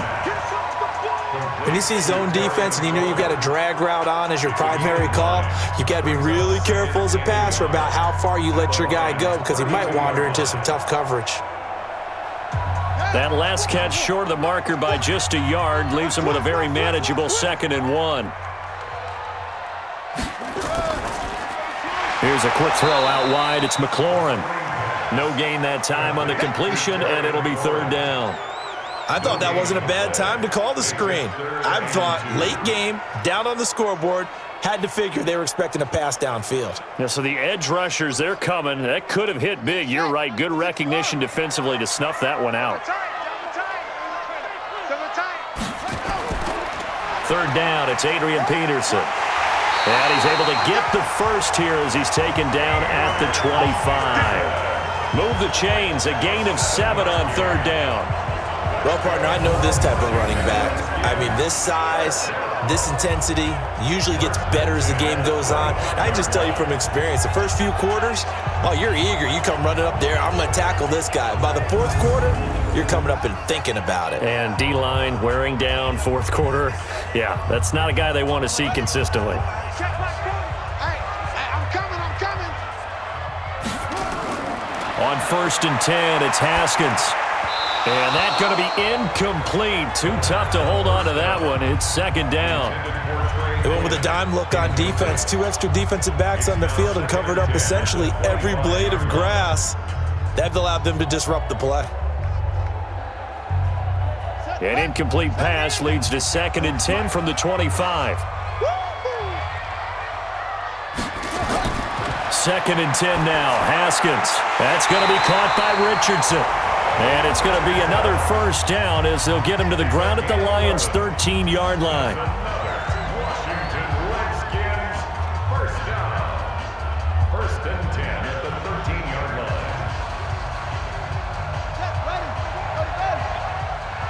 S3: When you see zone defense and you know you've got a drag route on as your primary call, you've got to be really careful as a passer about how far you let your guy go because he might wander into some tough coverage.
S2: That last catch short of the marker by just a yard leaves him with a very manageable 2nd and 1. Here's a quick throw out wide. It's McLaurin. No gain that time on the completion, and it'll be 3rd down.
S3: I thought that wasn't a bad time to call the screen. I thought late game, down on the scoreboard, had to figure they were expecting a pass downfield.
S2: Yeah, so the edge rushers, they're coming. That could have hit big. You're right. Good recognition defensively to snuff that one out. 3rd down. It's Adrian Peterson. And he's able to get the 1st here as he's taken down at the 25. Move the chains. A gain of 7 on 3rd down.
S3: Well, partner, I know this type of running back. I mean, this size, this intensity usually gets better as the game goes on. I can just tell you from experience, the first few quarters, oh, you're eager. You come running up there, I'm going to tackle this guy. By the 4th quarter, you're coming up and thinking about it.
S2: And D-line wearing down 4th quarter. Yeah, that's not a guy they want to see consistently. On 1st and 10, it's Haskins. And that's going to be incomplete. Too tough to hold on to that one. It's 2nd down.
S3: They went with a dime look on defense. 2 extra defensive backs on the field and covered up essentially every blade of grass. That allowed them to disrupt the play.
S2: An incomplete pass leads to 2nd and 10 2nd 2nd and 10 now. Haskins. That's going to be caught by Richardson. And it's going to be another first down as they'll get him to the ground at the Lions' 13-yard line.
S5: Washington Redskins, first down. 1st and 10 at the 13-yard line.
S4: Ready.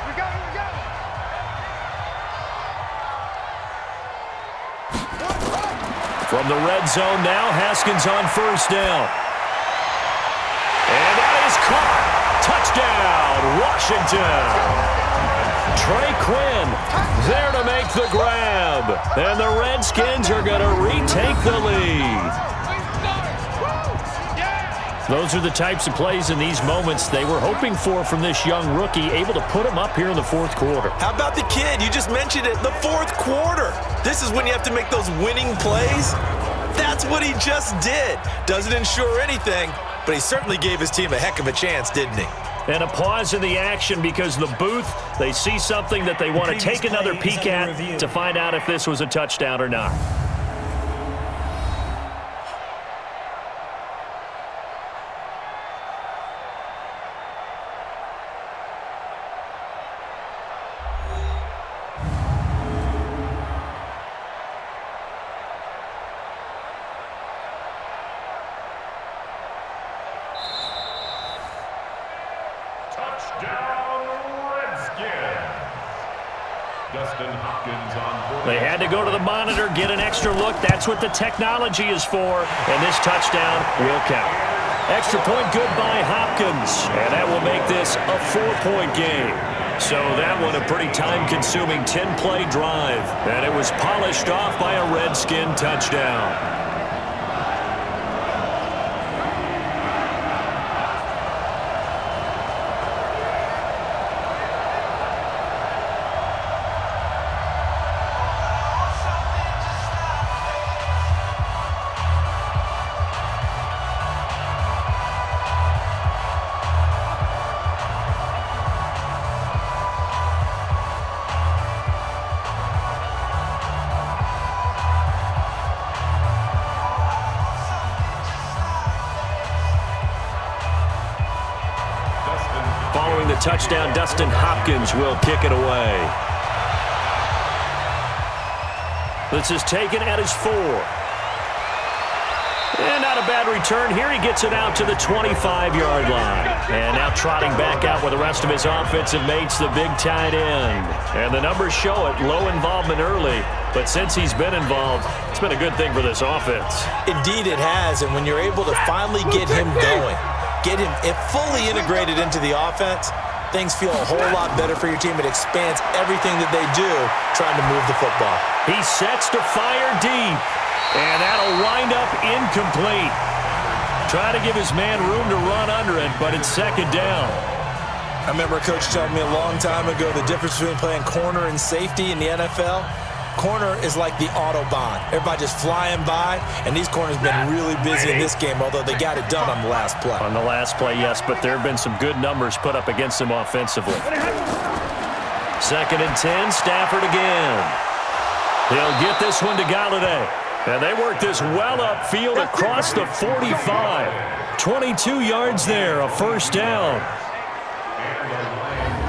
S4: We go.
S2: From the red zone now, Haskins on first down. And that is caught. Touchdown, Washington. Trey Quinn there to make the grab. And the Redskins are going to retake the lead. Those are the types of plays in these moments they were hoping for from this young rookie, able to put him up here in the 4th quarter.
S3: How about the kid? You just mentioned it, the 4th quarter. This is when you have to make those winning plays. That's what he just did. Doesn't ensure anything, but he certainly gave his team a heck of a chance, didn't he?
S2: And a pause in the action because the booth, they see something that they want to take another peek at to find out if this was a touchdown or not. They had to go to the monitor, get an extra look. That's what the technology is for. And this touchdown will count. Extra point good by Hopkins. And that will make this a 4-point game. So that one a pretty time-consuming 10-play drive. And it was polished off by a Redskin touchdown. Following the touchdown, Dustin Hopkins will kick it away. This is taken at his 4. And not a bad return here. He gets it out to the 25-yard line. And now trotting back out with the rest of his offensive mates, the big tight end. And the numbers show it. Low involvement early. But since he's been involved, it's been a good thing for this offense.
S3: Indeed it has. And when you're able to finally get him going, get him fully integrated into the offense, things feel a whole lot better for your team. It expands everything that they do trying to move the football.
S2: He sets to fire deep. And that'll wind up incomplete. Try to give his man room to run under it, but it's 2nd down.
S3: I remember a coach telling me a long time ago the difference between playing corner and safety in the NFL. Corner is like the Autobahn. Everybody just flying by, and these corners have been really busy in this game, although they got it done on the last play.
S2: On the last play, yes, but there have been some good numbers put up against them offensively. 2nd and 10, Stafford again. He'll get this one to Galladay. And they work this well upfield across the 45. 22 yards there, a first down.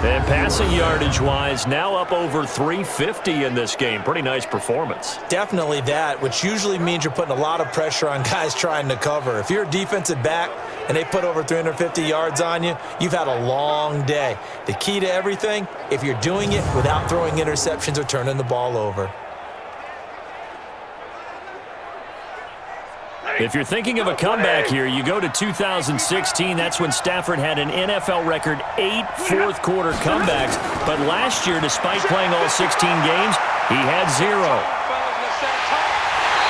S2: And passing yardage-wise, now up over 350 in this game. Pretty nice performance.
S3: Definitely that, which usually means you're putting a lot of pressure on guys trying to cover. If you're a defensive back and they put over 350 yards on you, you've had a long day. The key to everything, if you're doing it without throwing interceptions or turning the ball over.
S2: If you're thinking of a comeback here, you go to 2016. That's when Stafford had an NFL record 8 fourth-quarter comebacks. But last year, despite playing all 16 games, he had 0.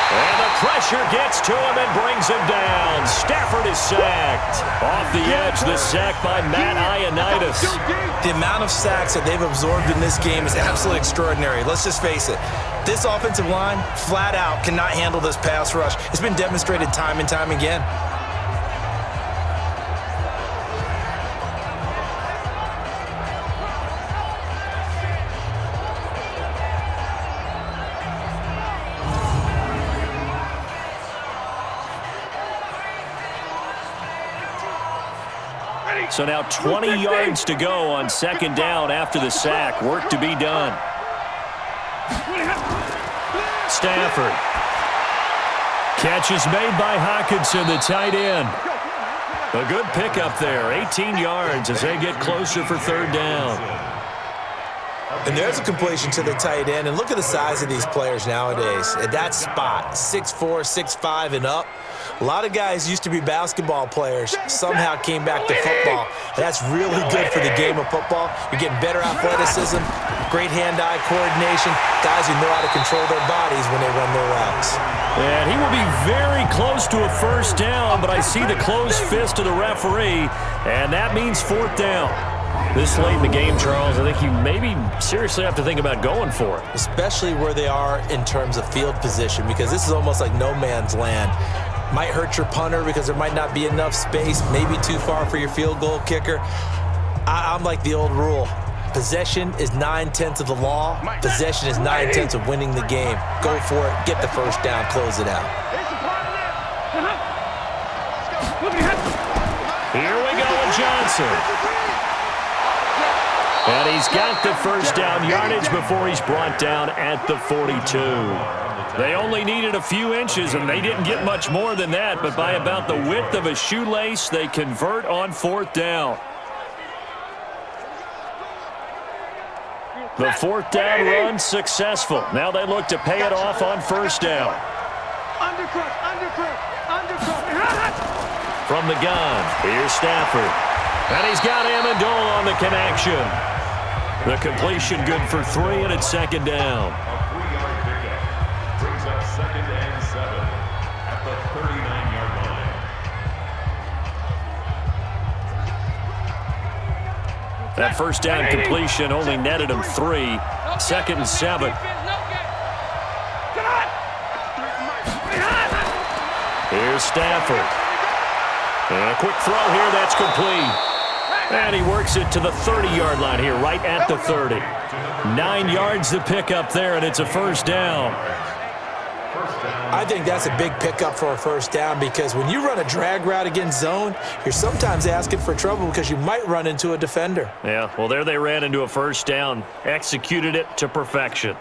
S2: And the pressure gets to him and brings him down. Stafford is sacked. Off the edge, the sack by Matt Ioannidis.
S3: The amount of sacks that they've absorbed in this game is absolutely extraordinary. Let's just face it. This offensive line, flat out, cannot handle this pass rush. It's been demonstrated time and time again.
S2: So now 20 yards to go on second down after the sack. Work to be done. Stafford. Catch is made by Hockenson, the tight end. A good pickup there, 18 yards as they get closer for third down.
S3: And there's a completion to the tight end. And look at the size of these players nowadays. At that spot, 6'4", 6'5", and up. A lot of guys used to be basketball players, somehow came back to football. And that's really good for the game of football. You're getting better athleticism, great hand-eye coordination, guys who know how to control their bodies when they run their routes.
S2: And he will be very close to a first down, but I see the closed fist of the referee, and that means fourth down. This late in the game, Charles, I think you maybe seriously have to think about going for it. Especially where they are in terms of field position, because this is almost like no man's land. Might hurt your punter because there might not be enough space, maybe too far for your field goal kicker. I'm like the old rule. Possession is 9/10 of the law. Possession is 9/10 of winning the game. Go for it, get the first down, close it out. Here we go with Johnson. And he's got the first down yardage before he's brought down at the 42. They only needed a few inches, and they didn't get much more than that, but by about the width of a shoelace, they convert on fourth down. The fourth down run successful. Now they look to pay it off on first down. From the gun, here's Stafford. And he's got Amendola on the connection. The completion good for 3, and it's second down.
S5: A 3-yard pickup brings up 2nd and 7 at the 39-yard line.
S2: That first down completion only netted him 3. 2nd and 7. Here's Stafford. And a quick throw here, that's complete. And he works it to the 30-yard line here, right at the 30. 9 yards to pick up there, and it's a first down.
S3: I think that's a big pickup for a first down, because when you run a drag route against zone, you're sometimes asking for trouble because you might run into a defender.
S2: Yeah, well, there they ran into a first down. Executed it to perfection.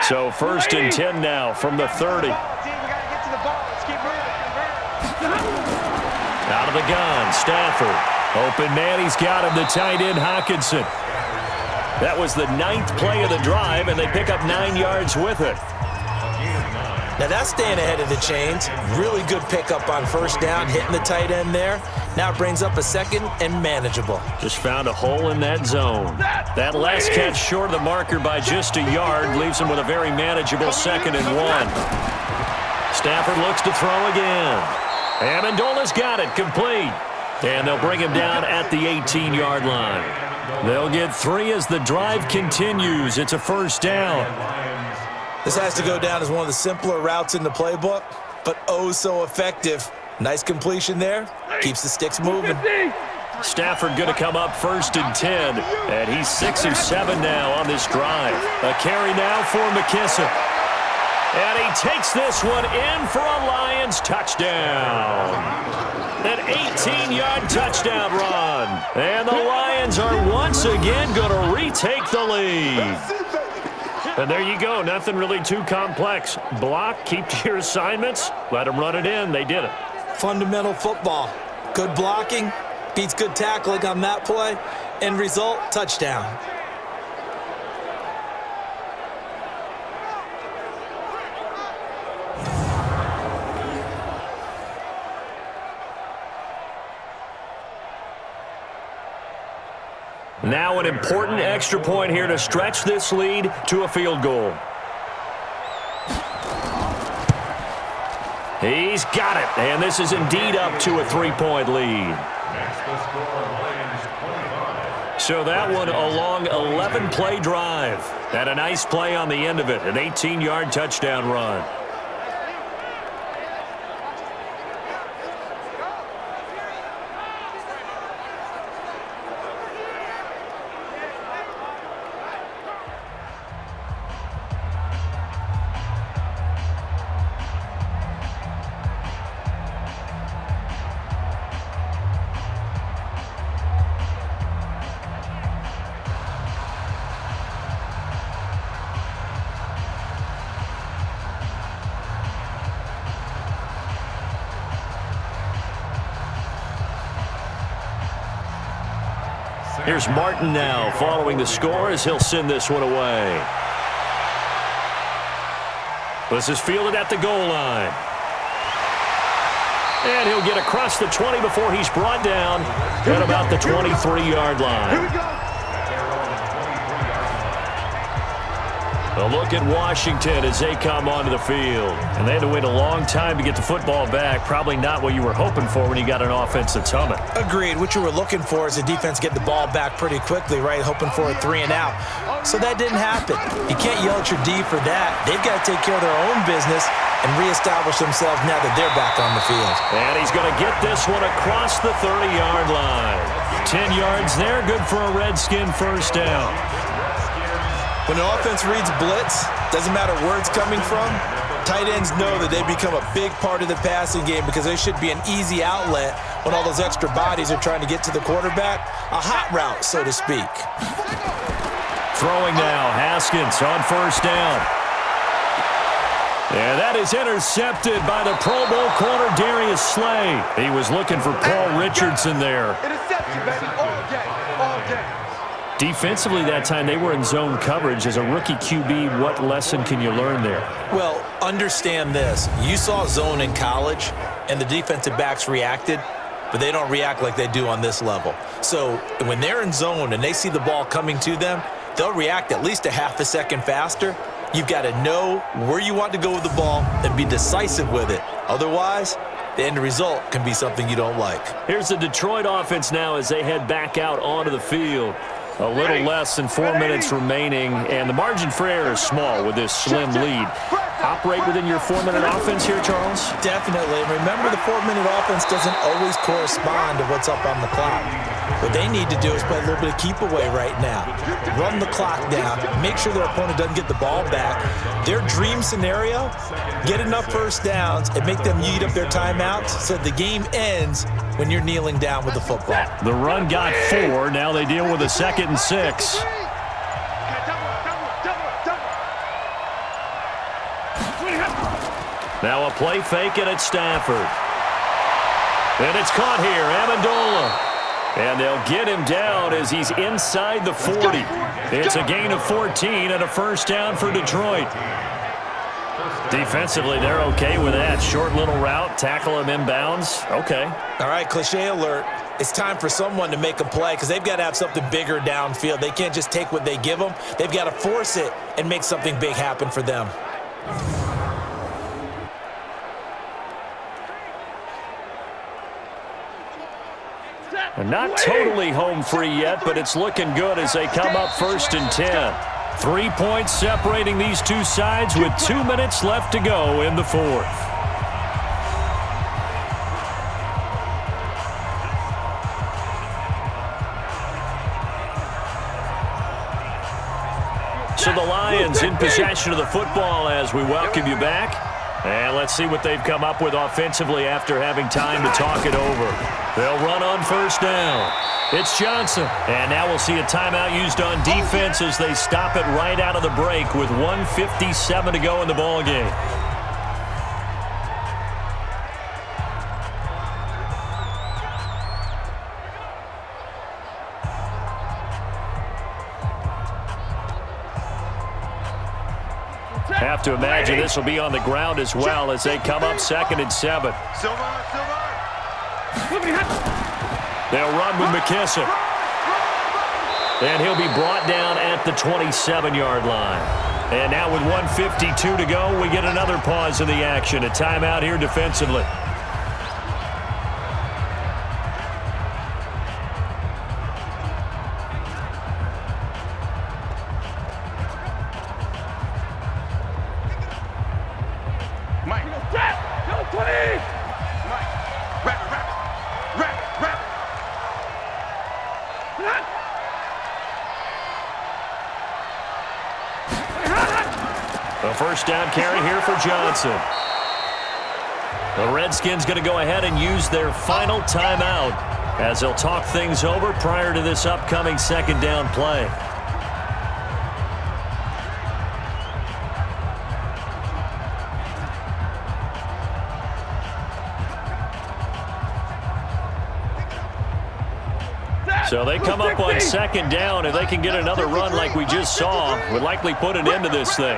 S2: So 1st and 10 now from the 30. Out of the gun, Stafford. Open man, he's got him, the tight end, Hockenson. That was the 9th play of the drive, and they pick up 9 yards with it.
S3: Now that's staying ahead of the chains. Really good pickup on first down, hitting the tight end there. Now it brings up a 2nd and manageable.
S2: Just found a hole in that zone. That last catch short of the marker by just a yard leaves him with a very manageable 2nd and 1. Stafford looks to throw again. Amendola's got it, complete. And they'll bring him down at the 18-yard line. They'll get 3 as the drive continues. It's a first down.
S3: This has to go down as one of the simpler routes in the playbook, but oh so effective. Nice completion there. Keeps the sticks moving.
S2: Stafford going to come up 1st and 10, and he's 6 of 7 now on this drive. A carry now for McKissick. And he takes this one in for a Lions touchdown. An 18-yard touchdown run. And the Lions are once again going to retake the lead. And there you go. Nothing really too complex. Block, keep to your assignments, let them run it in. They did it.
S3: Fundamental football. Good blocking beats good tackling on that play. End result, touchdown.
S2: Now an important extra point here to stretch this lead to a field goal. He's got it, and this is indeed up to a 3-point lead. So that one a long 11-play drive. And a nice play on the end of it, an 18-yard touchdown run. Here's Martin now following the score as he'll send this one away. This is fielded at the goal line. And he'll get across the 20 before he's brought down at about the 23-yard line.
S4: Here we go.
S2: A look at Washington as they come onto the field. And they had to wait a long time to get the football back. Probably not what you were hoping for when you got an offense that's humming.
S3: Agreed. What you were looking for is the defense get the ball back pretty quickly, right? Hoping for a 3 and out. So that didn't happen. You can't yell at your D for that. They've got to take care of their own business and reestablish themselves now that they're back on the field.
S2: And he's going to get this one across the 30-yard line. 10 yards there, good for a Redskin first down.
S3: When an offense reads blitz, doesn't matter where it's coming from, tight ends know that they become a big part of the passing game because they should be an easy outlet when all those extra bodies are trying to get to the quarterback. A hot route, so to speak.
S2: Throwing now, Haskins on first down. And that is intercepted by the Pro Bowl corner, Darius Slay. He was looking for Paul Richardson there.
S4: Interception, baby, all day, all day.
S2: Defensively that time, they were in zone coverage. As a rookie QB, what lesson can you learn there?
S3: Well, understand this. You saw zone in college, and the defensive backs reacted, but they don't react like they do on this level. So when they're in zone and they see the ball coming to them, they'll react at least a half a second faster. You've got to know where you want to go with the ball and be decisive with it. Otherwise, the end result can be something you don't like.
S2: Here's the Detroit offense now as they head back out onto the field. A little less than 4 minutes remaining, and the margin for error is small with this slim lead. Operate within your 4-minute offense here, Charles?
S3: Definitely. Remember, the 4-minute offense doesn't always correspond to what's up on the clock. What they need to do is play a little bit of keep away right now. Run the clock down. Make sure their opponent doesn't get the ball back. Their dream scenario, get enough first downs and make them eat up their timeouts so the game ends when you're kneeling down with the football.
S2: The run got 4. Now they deal with a 2nd and 6. Now a play fake, and it's Stafford. And it's caught here, Amendola. And they'll get him down as he's inside the 40. It's a gain of 14 and a first down for Detroit. Defensively, they're okay with that. Short little route, tackle him inbounds. Okay.
S3: All right, cliche alert. It's time for someone to make a play because they've got to have something bigger downfield. They can't just take what they give them. They've got to force it and make something big happen for them.
S2: And not totally home free yet, but it's looking good as they come up 1st and 10. 3 points separating these two sides with 2 minutes left to go in the 4th. So the Lions in possession of the football as we welcome you back. And let's see what they've come up with offensively after having time to talk it over. They'll run on first down. It's Johnson. And now we'll see a timeout used on defense as they stop it right out of the break with 1:57 to go in the ballgame. Have to imagine this will be on the ground as well as they come up 2nd and 7. They'll run with McKissick. And he'll be brought down at the 27-yard line. And now with 1:52 to go, we get another pause in the action. A timeout here defensively. A first down carry here for Johnson. The Redskins going to go ahead and use their final timeout as they'll talk things over prior to this upcoming 2nd down play. So they come up on second down. If they can get another run like we just saw, would likely put an end to this thing.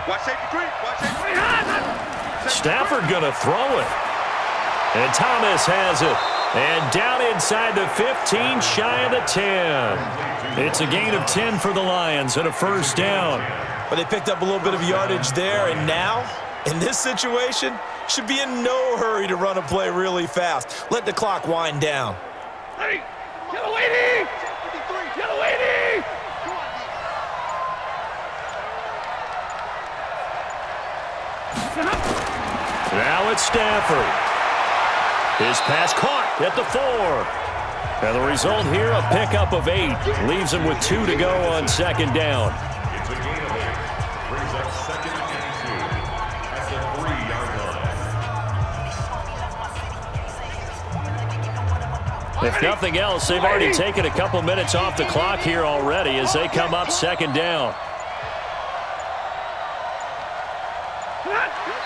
S4: Watch safety three. Watch safety three.
S2: Stafford going to throw it. And Thomas has it. And down inside the 15, shy of the 10. It's a gain of 10 for the Lions and a first down.
S3: But they picked up a little bit of yardage there, and now, in this situation, should be in no hurry to run a play really fast. Let the clock wind down.
S4: Hey, yellow lady! Yellow lady!
S2: Now it's Stafford. His pass caught at the 4. And the result here, a pickup of 8. Leaves him with 2 to go on second down.
S5: It's a gain of 8. Brings up second and 2 at the 3-yard line.
S2: If nothing else, they've already taken a couple minutes off the clock here already as they come up second down.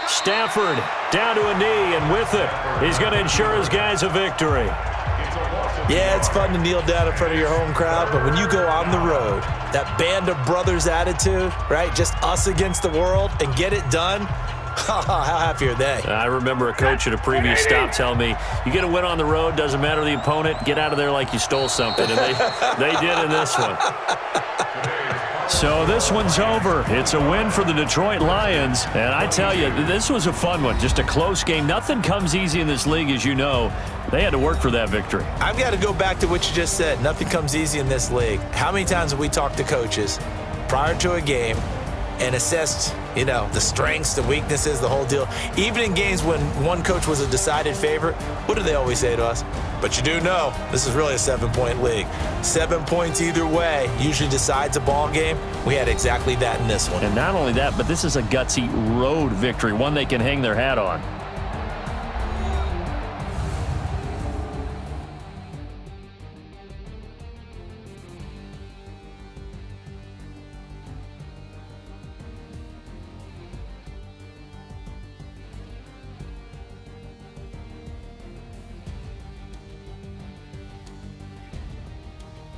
S2: Stafford down to a knee, and with it, he's going to ensure his guys a victory.
S3: Yeah, it's fun to kneel down in front of your home crowd, but when you go on the road, that band of brothers attitude, right, just us against the world, and get it done, how happy are they?
S2: I remember a coach at a previous stop telling me, you get a win on the road, doesn't matter the opponent, get out of there like you stole something, and they did in this one. So this one's over. It's a win for the Detroit Lions. And I tell you, this was a fun one. Just a close game. Nothing comes easy in this league, as you know. They had to work for that victory.
S3: I've got to go back to what you just said. Nothing comes easy in this league. How many times have we talked to coaches prior to a game and assessed, the strengths, the weaknesses, the whole deal? Even in games when one coach was a decided favorite, what do they always say to us? But you do know this is really a 7-point league. 7 points either way usually decides a ball game. We had exactly that in this one.
S2: And not only that, but this is a gutsy road victory, one they can hang their hat on.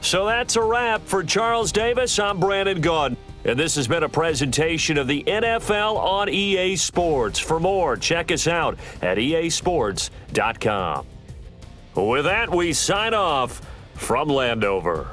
S2: So that's a wrap for Charles Davis. I'm Brandon Gaudin, and this has been a presentation of the NFL on EA Sports. For more, check us out at easports.com. With that, we sign off from Landover.